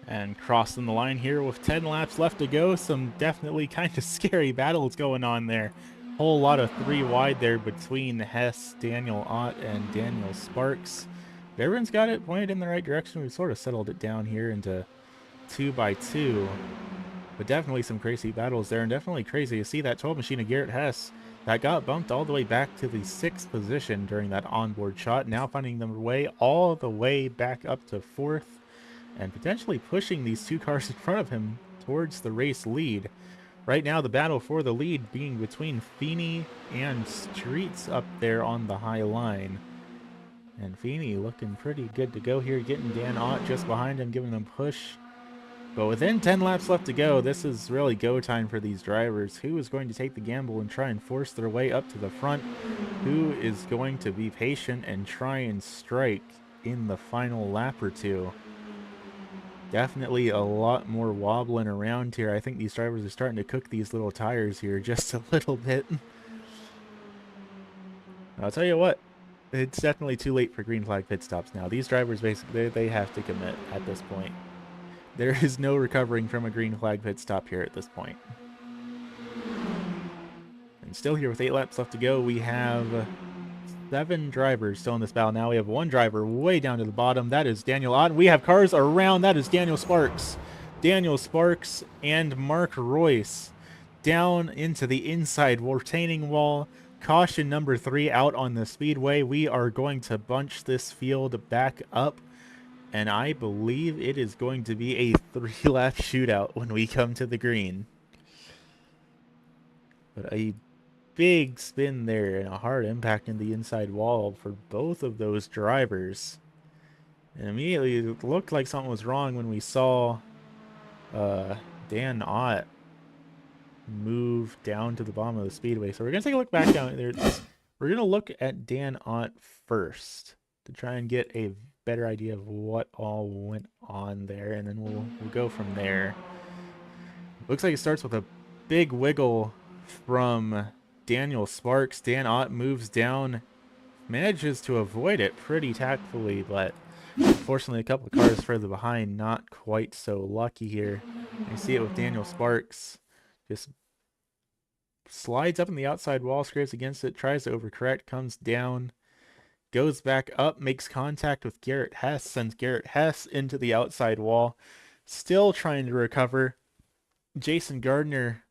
And crossing the line here with 10 laps left to go. Some definitely kind of scary battles going on there. Whole lot of 3 wide there between Hess, Daniel Ott, and Daniel Sparks. But everyone's got it pointed in the right direction. We've sort of settled it down here into 2x2. But definitely some crazy battles there, and definitely crazy to see that 12 machine of Garrett Hess that got bumped all the way back to the 6th position during that onboard shot, now finding their way all the way back up to 4th, and potentially pushing these 2 cars in front of him towards the race lead. Right now, the battle for the lead being between Feeney and Streets up there on the high line. And Feeney looking pretty good to go here, getting Dan Ott just behind him, giving him a push. But within 10 laps left to go, this is really go time for these drivers. Who is going to take the gamble and try and force their way up to the front? Who is going to be patient and try and strike in the final lap or two? Definitely a lot more wobbling around here. I think these drivers are starting to cook these little tires here just a little bit. I'll tell you what, it's definitely too late for green flag pit stops now. These drivers basically, they have to commit at this point. There is no recovering from a green flag pit stop here at this point. And still here with 8 laps left to go, we have 7 drivers still in this battle. Now we have 1 driver way down to the bottom. That is Daniel Ott. We have cars around. That is Daniel Sparks. Daniel Sparks and Mark Royce down into the inside retaining wall. Caution number 3 out on the speedway. We are going to bunch this field back up, and I believe it is going to be a 3-lap shootout when we come to the green. But a big spin there and a hard impact in the inside wall for both of those drivers. And immediately it looked like something was wrong when we saw Dan Ott move down to the bottom of the speedway. So we're going to take a look back down there. We're going to look at Dan Ott first to try and get a better idea of what all went on there, and then we'll go from there. Looks like it starts with a big wiggle from Daniel Sparks. Dan Ott moves down, manages to avoid it pretty tactfully, but unfortunately a couple of cars further behind, not quite so lucky here. You see it with Daniel Sparks. Just slides up in the outside wall, scrapes against it, tries to overcorrect, comes down, goes back up, makes contact with Garrett Hess, sends Garrett Hess into the outside wall, still trying to recover. Jason Gardner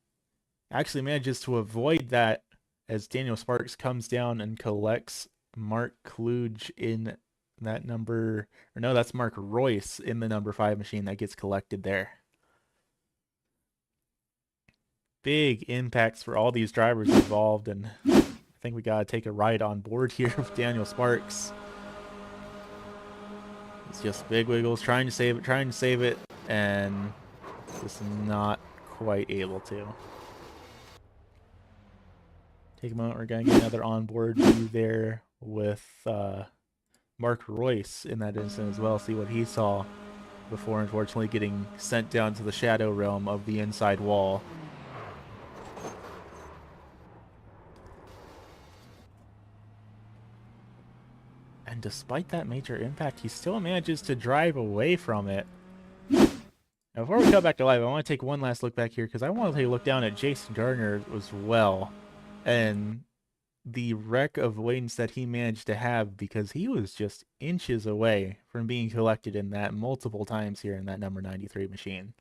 actually manages to avoid that as Daniel Sparks comes down and collects Mark Kluge in that number, or no, that's Mark Royce in the number 5 machine that gets collected there. Big impacts for all these drivers involved, and I think we gotta take a ride on board here with Daniel Sparks. It's just big wiggles, trying to save it, and just not quite able to. Take a moment, we're going to get another onboard view there with Mark Royce in that instant as well, see what he saw before unfortunately getting sent down to the shadow realm of the inside wall. And despite that major impact, he still manages to drive away from it. Now, before we come back to live, I want to take one last look back here because I want to take a look down at Jason Gardner as well, and the wreck of avoidance that he managed to have, because he was just inches away from being collected in that multiple times here in that number 93 machine.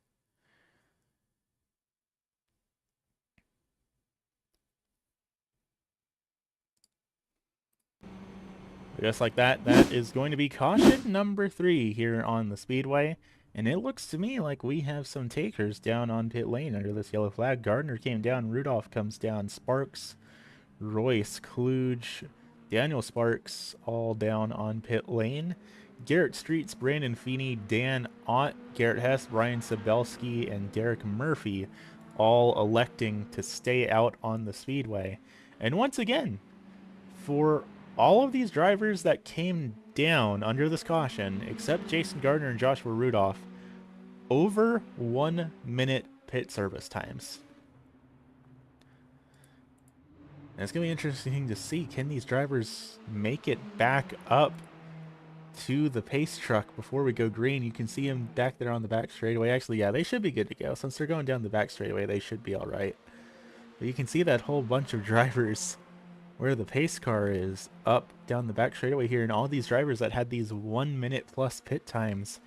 Just like that, that is going to be caution number 3 here on the speedway. And it looks to me like we have some takers down on pit lane under this yellow flag. Gardner came down, Rudolph comes down, Sparks, Royce, Kluge, Daniel Sparks all down on pit lane. Garrett Streets, Brandon Feeney, Dan Ott, Garrett Hess, Brian Sabelski, and Derek Murphy all electing to stay out on the speedway. And once again, for all of these drivers that came down under this caution, except Jason Gardner and Joshua Rudolph, over 1 minute pit service times. And it's going to be interesting to see, can these drivers make it back up to the pace truck before we go green? You can see them back there on the back straightaway. Actually, yeah, they should be good to go. Since they're going down the back straightaway, they should be all right. But you can see that whole bunch of drivers where the pace car is up down the back straightaway here, and all these drivers that had these 1 minute plus pit times,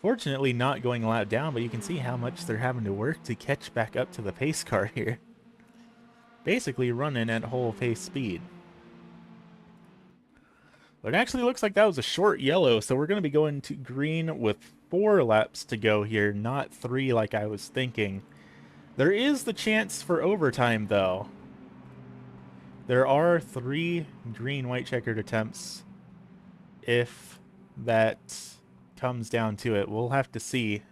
fortunately not going a lap down, but you can see how much they're having to work to catch back up to the pace car here. Basically running at whole pace speed. But it actually looks like that was a short yellow, so we're going to be going to green with 4 laps to go here, not 3 like I was thinking. There is the chance for overtime though. There are 3 green white checkered attempts if that comes down to it. We'll have to see.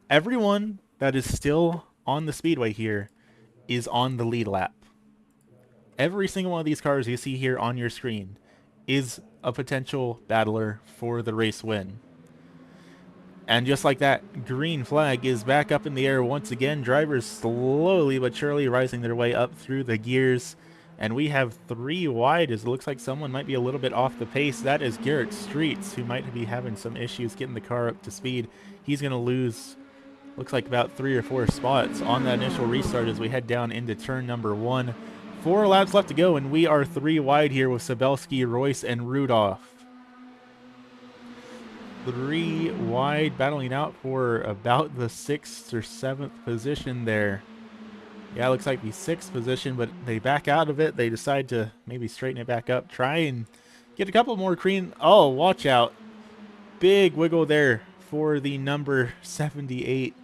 Everyone that is still on the speedway here is on the lead lap. Every single one of these cars you see here on your screen is a potential battler for the race win. And just like that, green flag is back up in the air once again. Drivers slowly but surely rising their way up through the gears. And we have 3 wide as it looks like someone might be a little bit off the pace. That is Garrett Streets, who might be having some issues getting the car up to speed. He's going to lose, looks like about 3 or 4 spots on that initial restart as we head down into turn number 1. 4 laps left to go, and we are 3 wide here with Sabelski, Royce, and Rudolph. 3 wide, battling out for about the 6th or 7th position there. Yeah, it looks like the 6th position, but they back out of it. They decide to maybe straighten it back up, try and get a couple more green. Oh, watch out. Big wiggle there for the number 78.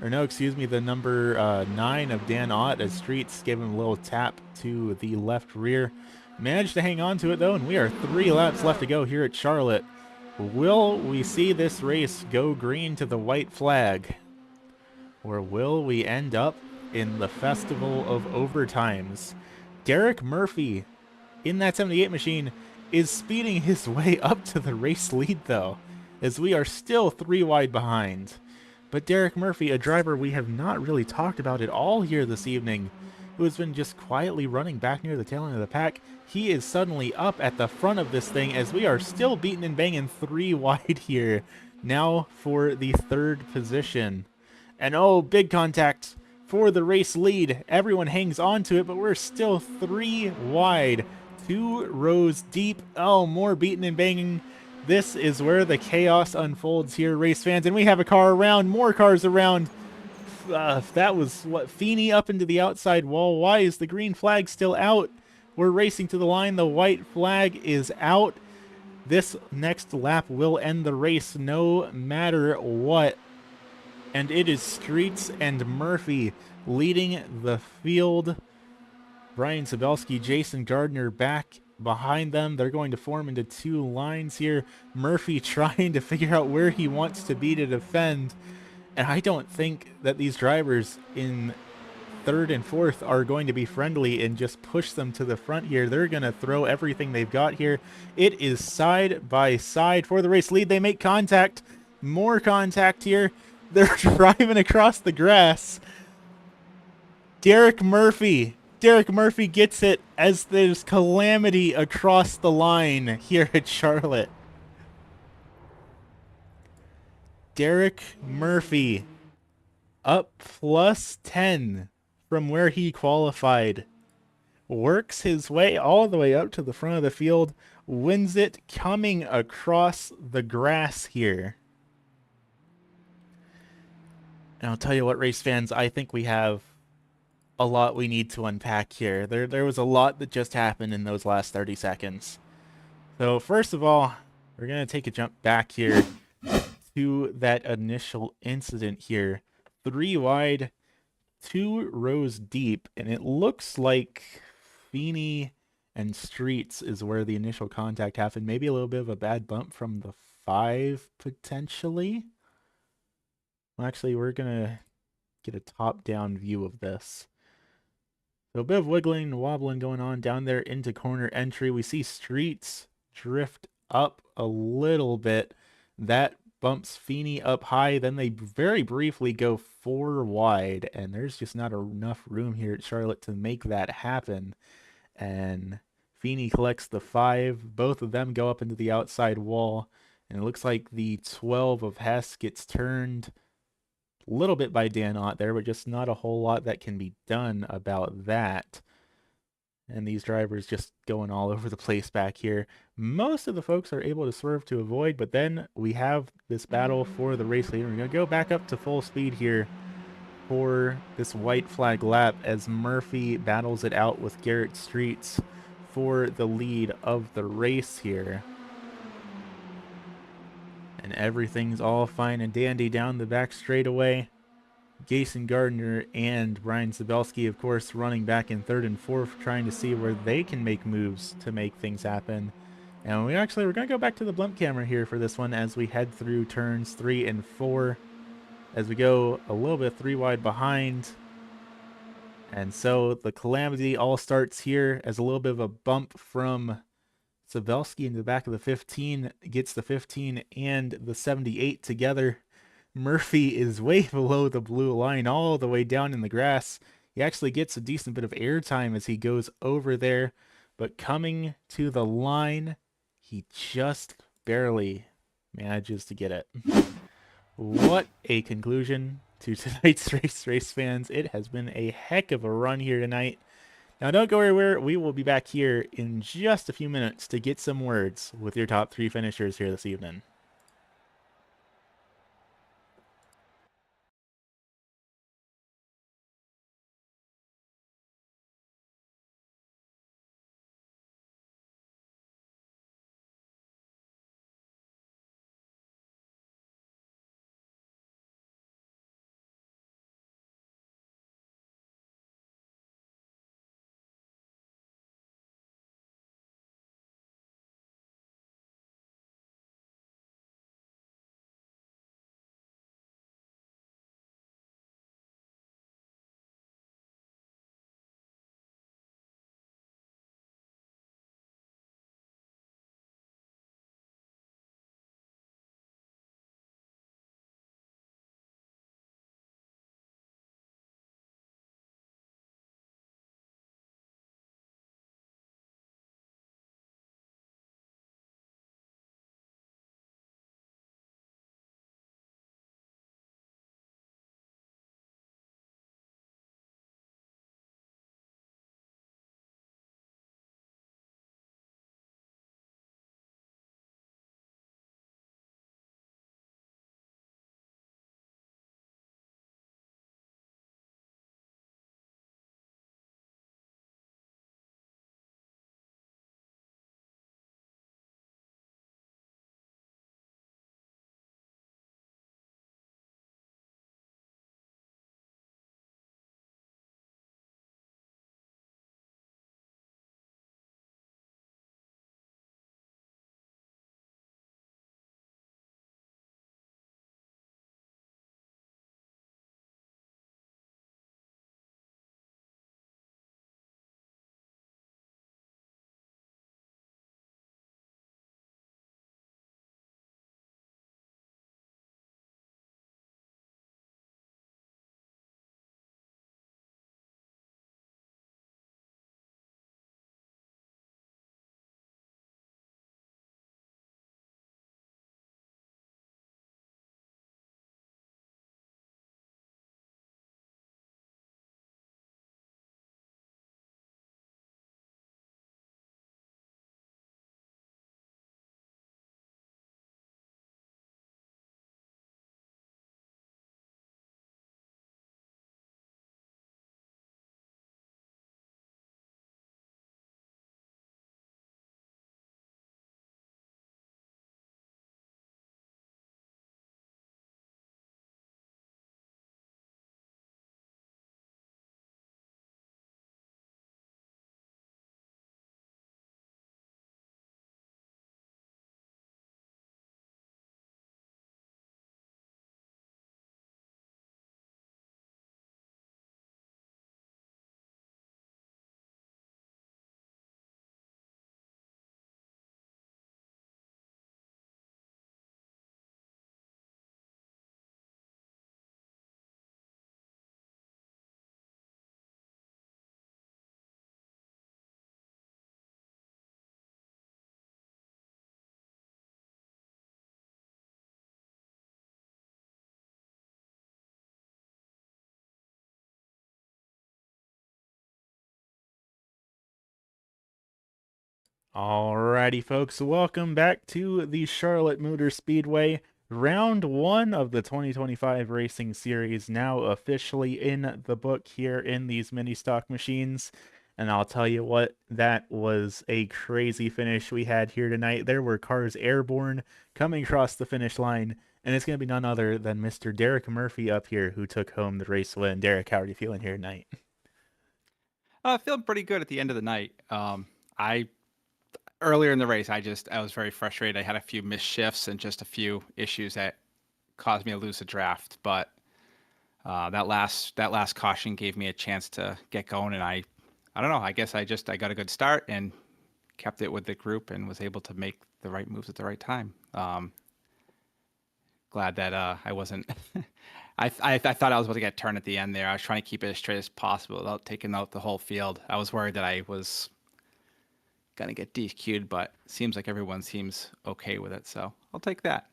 Or no, excuse me, the number 9 of Dan Ott as Streets gave him a little tap to the left rear. Managed to hang on to it, though, and we are 3 laps left to go here at Charlotte. Will we see this race go green to the white flag? Or will we end up in the festival of overtimes? Derek Murphy in that 78 machine is speeding his way up to the race lead, though, as we are still 3 wide behind. But Derek Murphy, a driver we have not really talked about at all here this evening, who has been just quietly running back near the tail end of the pack, he is suddenly up at the front of this thing as we are still beating and banging 3 wide here, now for the 3rd position. And oh, big contact for the race lead. Everyone hangs on to it, but we're still 3 wide, 2 rows deep. Oh, more beating and banging. This is where the chaos unfolds here, race fans. And we have a car around, more cars around. That was, what, Feeney up into the outside wall. Why is the green flag still out? We're racing to the line. The white flag is out. This next lap will end the race no matter what. And it is Streets and Murphy leading the field. Brian Sabelski, Jason Gardner back behind them. They're going to form into 2 lines here. Murphy trying to figure out where he wants to be to defend. And I don't think that these drivers in 3rd and 4th are going to be friendly and just push them to the front here. They're going to throw everything they've got here. It is side by side for the race lead. They make contact. More contact here. They're driving across the grass. Derek Murphy gets it as there's calamity across the line here at Charlotte. Derek Murphy up plus 10 from where he qualified. Works his way all the way up to the front of the field. Wins it coming across the grass here. And I'll tell you what, race fans, I think we have a lot we need to unpack here. There was a lot that just happened in those last 30 seconds. So first of all, we're going to take a jump back here to that initial incident here. 3 wide, 2 rows deep, and it looks like Feeney and Streets is where the initial contact happened. Maybe a little bit of a bad bump from the 5, potentially. Well, actually, we're going to get a top-down view of this. So a bit of wiggling and wobbling going on down there into corner entry. We see Streets drift up a little bit. That bumps Feeney up high. Then they very briefly go 4 wide, and there's just not enough room here at Charlotte to make that happen. And Feeney collects the 5. Both of them go up into the outside wall, and it looks like the 12 of Hess gets turned a little bit by Dan Ott there, but just not a whole lot that can be done about that. And these drivers just going all over the place back here. Most of the folks are able to swerve to avoid, but then we have this battle for the race leader. We're going to go back up to full speed here for this white flag lap as Murphy battles it out with Garrett Streets for the lead of the race here. And everything's all fine and dandy down the back straightaway. Jason Gardner and Brian Sabelski, of course, running back in 3rd and 4th, trying to see where they can make moves to make things happen. And we're going to go back to the blimp camera here for this one as we head through turns 3 and 4. As we go a little bit 3 wide behind. And so the calamity all starts here as a little bit of a bump from Sabelski into the back of the 15, gets the 15 and the 78 together. Murphy is way below the blue line, all the way down in the grass. He actually gets a decent bit of airtime as he goes over there, but coming to the line, he just barely manages to get it. What a conclusion to tonight's race fans. It has been a heck of a run here tonight. Now, don't go anywhere. We will be back here in just a few minutes to get some words with your top 3 finishers here this evening. Alrighty, folks, welcome back to the Charlotte Motor Speedway. Round one of the 2025 racing series now officially in the book here in these mini stock machines. And I'll tell you what, that was a crazy finish we had here tonight. There were cars airborne coming across the finish line, and it's going to be none other than Mr. Derek Murphy up here who took home the race win. Derek, how are you feeling here tonight? Feeling pretty good at the end of the night. I Earlier in the race, I was very frustrated. I had a few missed shifts and just a few issues that caused me to lose the draft. But that last caution gave me a chance to get going, and I don't know. I guess I got a good start and kept it with the group and was able to make the right moves at the right time. Glad that I wasn't. I thought I was about to get turned at the end there. I was trying to keep it as straight as possible without taking out the whole field. I was worried that I was gonna get DQ'd, but seems like everyone seems okay with it, so I'll take that.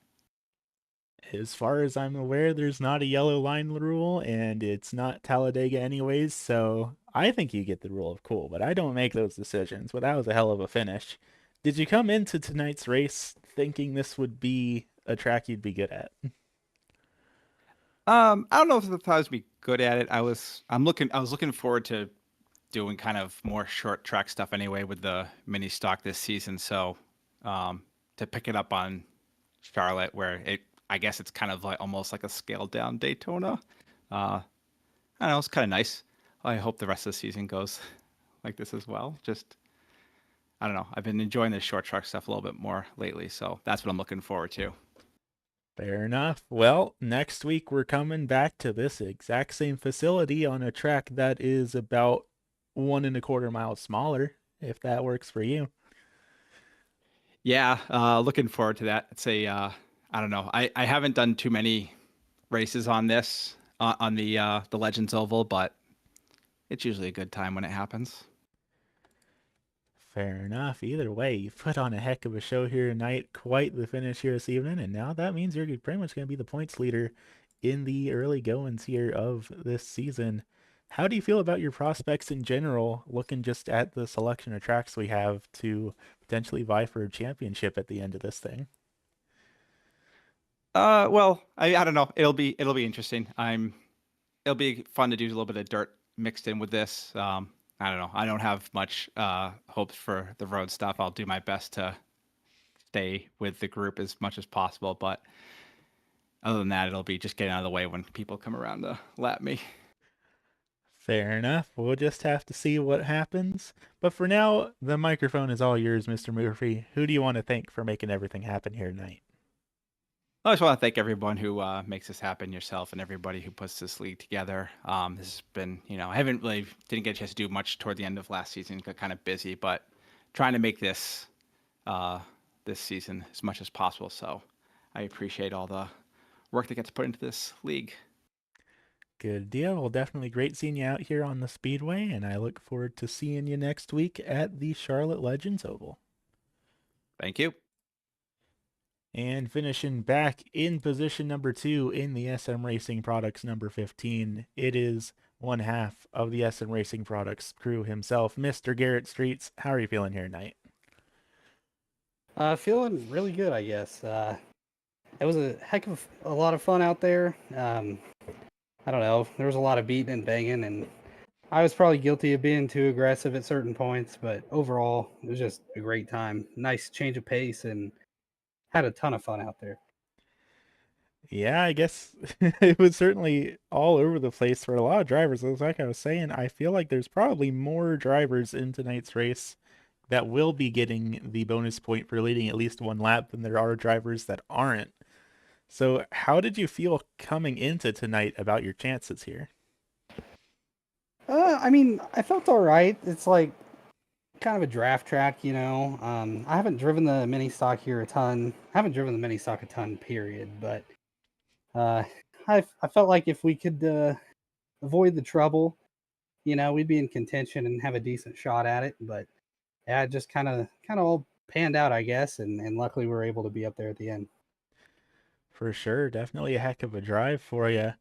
As far as I'm aware, there's not a yellow line rule, and it's not Talladega anyways, so I think you get the rule of cool, but I don't make those decisions. But that was a hell of a finish. Did you come into tonight's race thinking this would be a track you'd be good at? I don't know if I was be good at it. I was looking forward to doing kind of more short track stuff anyway with the mini stock this season. So to pick it up on Charlotte, I guess it's kind of like almost like a scaled down Daytona. I don't know, it's kind of nice. I hope the rest of the season goes like this as well. Just I don't know. I've been enjoying the short track stuff a little bit more lately, so that's what I'm looking forward to. Fair enough. Well, next week we're coming back to this exact same facility on a track that is about 1.25 miles smaller, if that works for you. Yeah, looking forward to that. I don't know. I haven't done too many races on this on the Legends Oval, but it's usually a good time when it happens. Fair enough. Either way, you put on a heck of a show here tonight. Quite the finish here this evening, and now that means you're pretty much going to be the points leader in the early goings here of this season. How do you feel about your prospects in general, looking just at the selection of tracks we have to potentially vie for a championship at the end of this thing? Well, I don't know. It'll be interesting. It'll be fun to do a little bit of dirt mixed in with this. I don't know. I don't have much hopes for the road stuff. I'll do my best to stay with the group as much as possible, but other than that, it'll be just getting out of the way when people come around to lap me. Fair enough. We'll just have to see what happens. But for now, the microphone is all yours, Mr. Murphy. Who do you want to thank for making everything happen here tonight? I just want to thank everyone who makes this happen, yourself and everybody who puts this league together. This has been, I haven't really didn't get a chance to do much toward the end of last season, got kind of busy, but trying to make uh, this season as much as possible. So I appreciate all the work that gets put into this league. Good deal. Well, definitely great seeing you out here on the Speedway, and I look forward to seeing you next week at the Charlotte Legends Oval. Thank you. And finishing back in position number 2 in the SM Racing Products number 15, it is one half of the SM Racing Products crew himself, Mr. Garrett Streets. How are you feeling here tonight? Feeling really good, I guess. It was a heck of a lot of fun out there. I don't know. There was a lot of beating and banging, and I was probably guilty of being too aggressive at certain points, but overall, it was just a great time. Nice change of pace, and had a ton of fun out there. Yeah, I guess it was certainly all over the place for a lot of drivers. Like I was saying, I feel like there's probably more drivers in tonight's race that will be getting the bonus point for leading at least one lap than there are drivers that aren't. So, how did you feel coming into tonight about your chances here? I mean, I felt all right. It's like kind of a draft track, you know. I haven't driven the mini stock here a ton. I haven't driven the mini stock a ton, period. But uh, I felt like if we could avoid the trouble, you know, we'd be in contention and have a decent shot at it. But yeah, it just kind of all panned out, I guess, and luckily we were able to be up there at the end. For sure, definitely a heck of a drive for you.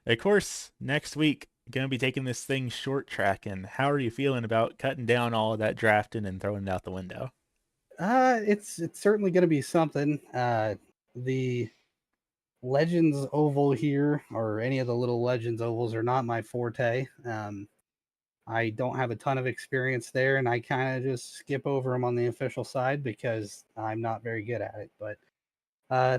Of course, next week, gonna be taking this thing short tracking. How are you feeling about cutting down all of that drafting and throwing it out the window? It's certainly going to be something. The Legends Oval here, or any of the little Legends Ovals, are not my forte. I don't have a ton of experience there, and I kind of just skip over them on the official side because I'm not very good at it. But uh,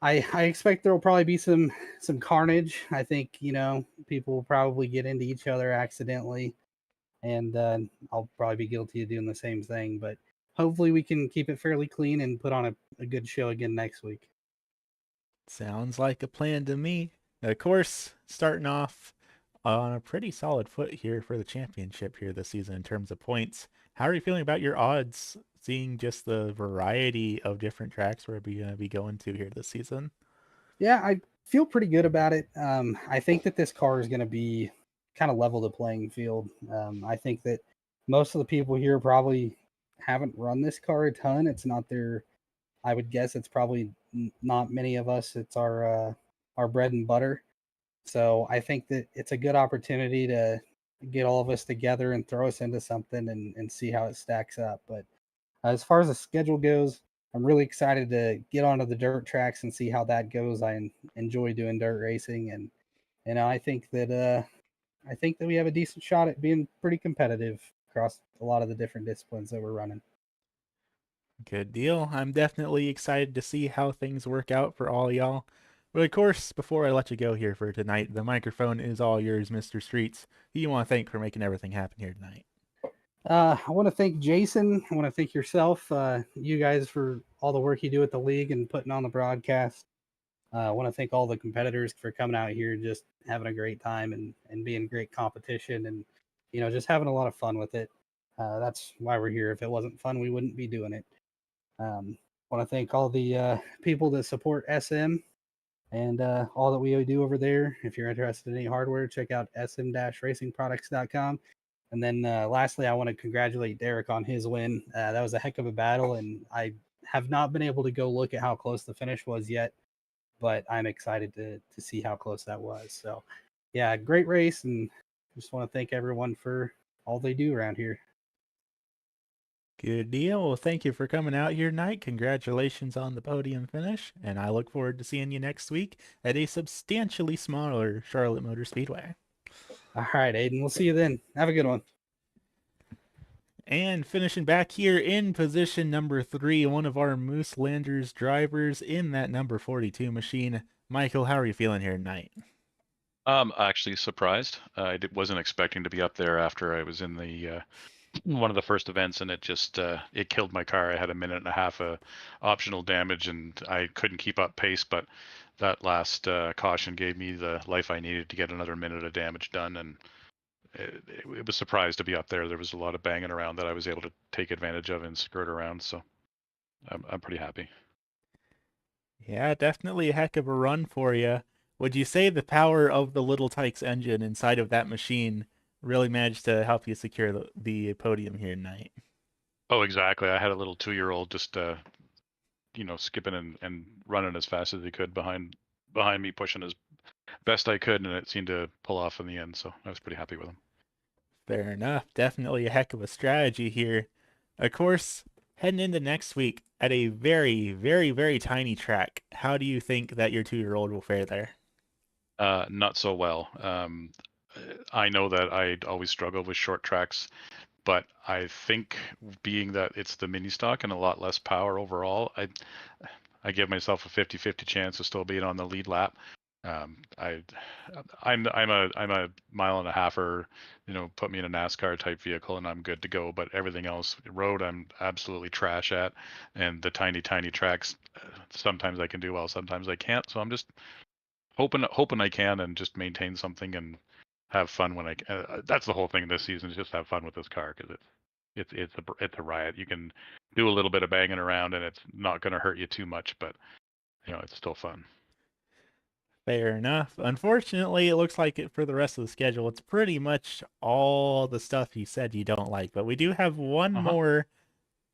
I expect there will probably be some carnage. I think people will probably get into each other accidentally, and I'll probably be guilty of doing the same thing. But hopefully, we can keep it fairly clean and put on a good show again next week. Sounds like a plan to me. Of course, starting off on a pretty solid foot here for the championship here this season in terms of points. How are you feeling about your odds, seeing just the variety of different tracks we're going to be going to here this season? Yeah, I feel pretty good about it. I think that this car is going to be kind of level the playing field. I think that most of the people here probably haven't run this car a ton. It's not their, I would guess it's probably not many of us. It's our bread and butter. So I think that it's a good opportunity to get all of us together and throw us into something and see how it stacks up. But as far as the schedule goes, I'm really excited to get onto the dirt tracks and see how that goes. I enjoy doing dirt racing, and I think that we have a decent shot at being pretty competitive across a lot of the different disciplines that we're running. Good deal. I'm definitely excited to see how things work out for all y'all. But of course, before I let you go here for tonight, the microphone is all yours, Mr. Streets. Who you want to thank for making everything happen here tonight? I want to thank Jason. I want to thank yourself, you guys, for all the work you do at the league and putting on the broadcast. I want to thank all the competitors for coming out here, just having a great time and being great competition and just having a lot of fun with it. That's why we're here. If it wasn't fun, we wouldn't be doing it. Want to thank all the people that support SM and all that we do over there. If you're interested in any hardware, check out sm-racingproducts.com. And then lastly, I want to congratulate Derek on his win. That was a heck of a battle, and I have not been able to go look at how close the finish was yet, but I'm excited to see how close that was. So, yeah, great race, and just want to thank everyone for all they do around here. Good deal. Well, thank you for coming out here tonight. Congratulations on the podium finish, and I look forward to seeing you next week at a substantially smaller Charlotte Motor Speedway. All right, Aiden, we'll see you then. Have a good one. And finishing back here in position number 3, one of our Moose Landers drivers in that number 42 machine. Michael, how are you feeling here tonight? Actually surprised. I wasn't expecting to be up there after I was in the one of the first events, and it just it killed my car. I had a minute and a half of optional damage, and I couldn't keep up pace. But that last caution gave me the life I needed to get another minute of damage done, and it was surprised to be up there. There was a lot of banging around that I was able to take advantage of and skirt around. So I'm pretty happy. Yeah, definitely a heck of a run for you. Would you say the power of the Little Tykes engine inside of that machine really managed to help you secure the podium here tonight? Oh, exactly. I had a little 2-year-old just skipping and running as fast as he could behind me, pushing as best I could, and it seemed to pull off in the end. So I was pretty happy with him. Fair enough. Definitely a heck of a strategy here. Of course, heading into next week at a very, very, very tiny track, how do you think that your 2-year-old will fare there? Not so well. I know that I always struggle with short tracks, but I think being that it's the mini stock and a lot less power overall, I give myself a 50-50 chance of still being on the lead lap. I'm a mile and a halfer, put me in a NASCAR type vehicle and I'm good to go. But everything else, road, I'm absolutely trash at, and the tiny tracks, sometimes I can do well, sometimes I can't. So I'm just hoping I can and just maintain something and have fun when I. That's the whole thing this season, is just have fun with this car, because it's a riot. You can do a little bit of banging around and it's not going to hurt you too much, but it's still fun. Fair enough. Unfortunately, it looks like for the rest of the schedule, it's pretty much all the stuff you said you don't like. But we do have one more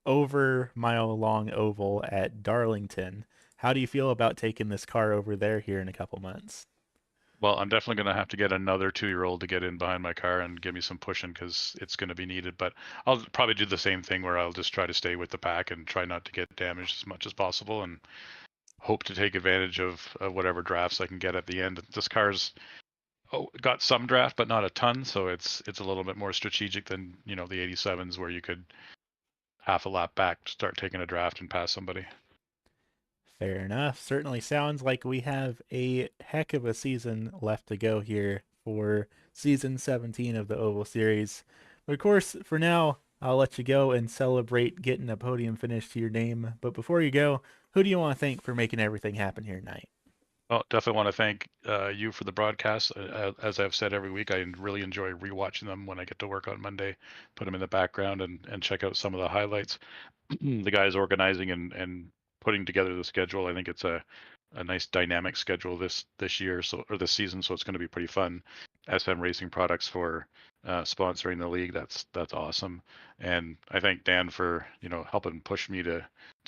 over mile long oval at Darlington. How do you feel about taking this car over there here in a couple months? Well, I'm definitely going to have to get another 2-year-old to get in behind my car and give me some pushing because it's going to be needed. But I'll probably do the same thing where I'll just try to stay with the pack and try not to get damaged as much as possible and hope to take advantage of whatever drafts I can get at the end. This car's got some draft, but not a ton, so it's a little bit more strategic than the 87s where you could half a lap back start taking a draft and pass somebody. Fair enough. Certainly sounds like we have a heck of a season left to go here for season 17 of the Oval Series. But of course, for now, I'll let you go and celebrate getting a podium finish to your name. But before you go, who do you want to thank for making everything happen here tonight? Well, definitely want to thank you for the broadcast. As I've said every week, I really enjoy rewatching them when I get to work on Monday, put them in the background and check out some of the highlights. The guys organizing and putting together the schedule, I think it's a nice dynamic schedule this year, or this season, so it's going to be pretty fun. SM Racing Products for sponsoring the league. That's awesome. And I thank Dan for helping push me to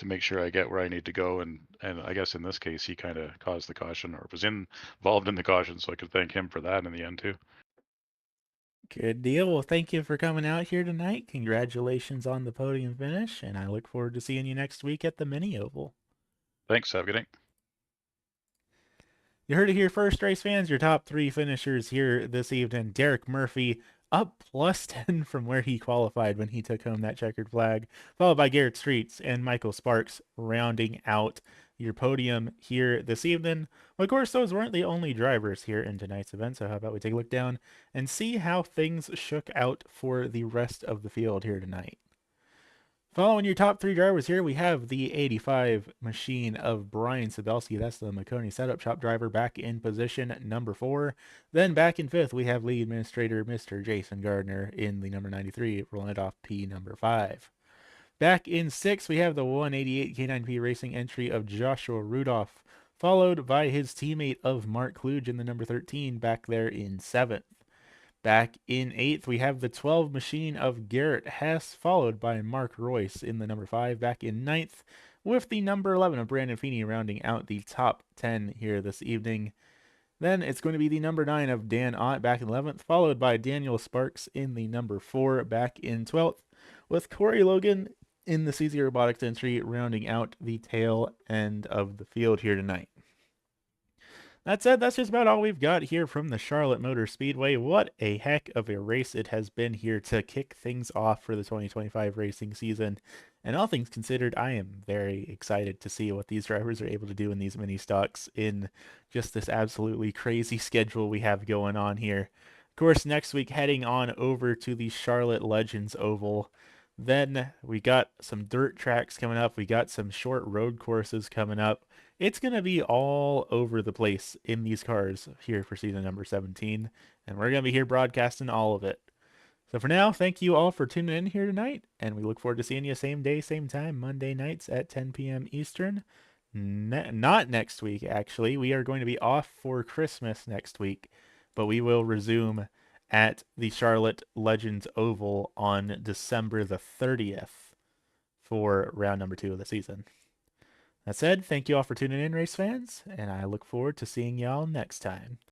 make sure I get where I need to go. And I guess in this case, he kind of caused the caution or was involved in the caution, so I could thank him for that in the end too. Good deal. Well, thank you for coming out here tonight. Congratulations on the podium finish, and I look forward to seeing you next week at the Mini Oval. Thanks. Have a good night. You heard it here first, race fans. Your top 3 finishers here this evening. Derek Murphy up +10 from where he qualified when he took home that checkered flag, followed by Garrett Streets and Michael Sparks rounding out your podium here this evening. Well, of course, those weren't the only drivers here in tonight's event, so how about we take a look down and see how things shook out for the rest of the field here tonight. Following your top 3 drivers here, we have the 85 machine of Brian Sabelski. That's the Makoni Setup Shop driver back in position number 4. Then back in 5th, we have lead administrator Mr. Jason Gardner in the number 93, rolling it off P number 5. Back in 6th, we have the 188 K9P Racing entry of Joshua Rudolph, followed by his teammate of Mark Kluge in the number 13 back there in 7th. Back in 8th, we have the 12 machine of Garrett Hess, followed by Mark Royce in the number 5. Back in 9th, with the number 11 of Brandon Feeney rounding out the top 10 here this evening. Then it's going to be the number 9 of Dan Ott back in 11th, followed by Daniel Sparks in the number 4 back in 12th, with Corey Logan in the CZ Robotics entry rounding out the tail end of the field here tonight. That said, that's just about all we've got here from the Charlotte Motor Speedway. What a heck of a race it has been here to kick things off for the 2025 racing season. And all things considered, I am very excited to see what these drivers are able to do in these mini stocks in just this absolutely crazy schedule we have going on here. Of course, next week heading on over to the Charlotte Legends Oval. Then we got some dirt tracks coming up. We got some short road courses coming up. It's going to be all over the place in these cars here for season number 17, and we're going to be here broadcasting all of it. So for now, thank you all for tuning in here tonight, and we look forward to seeing you same day, same time, Monday nights at 10 p.m. Eastern. Not next week, actually. We are going to be off for Christmas next week, but we will resume at the Charlotte Legends Oval on December the 30th for round number 2 of the season. That said, thank you all for tuning in, race fans, and I look forward to seeing y'all next time.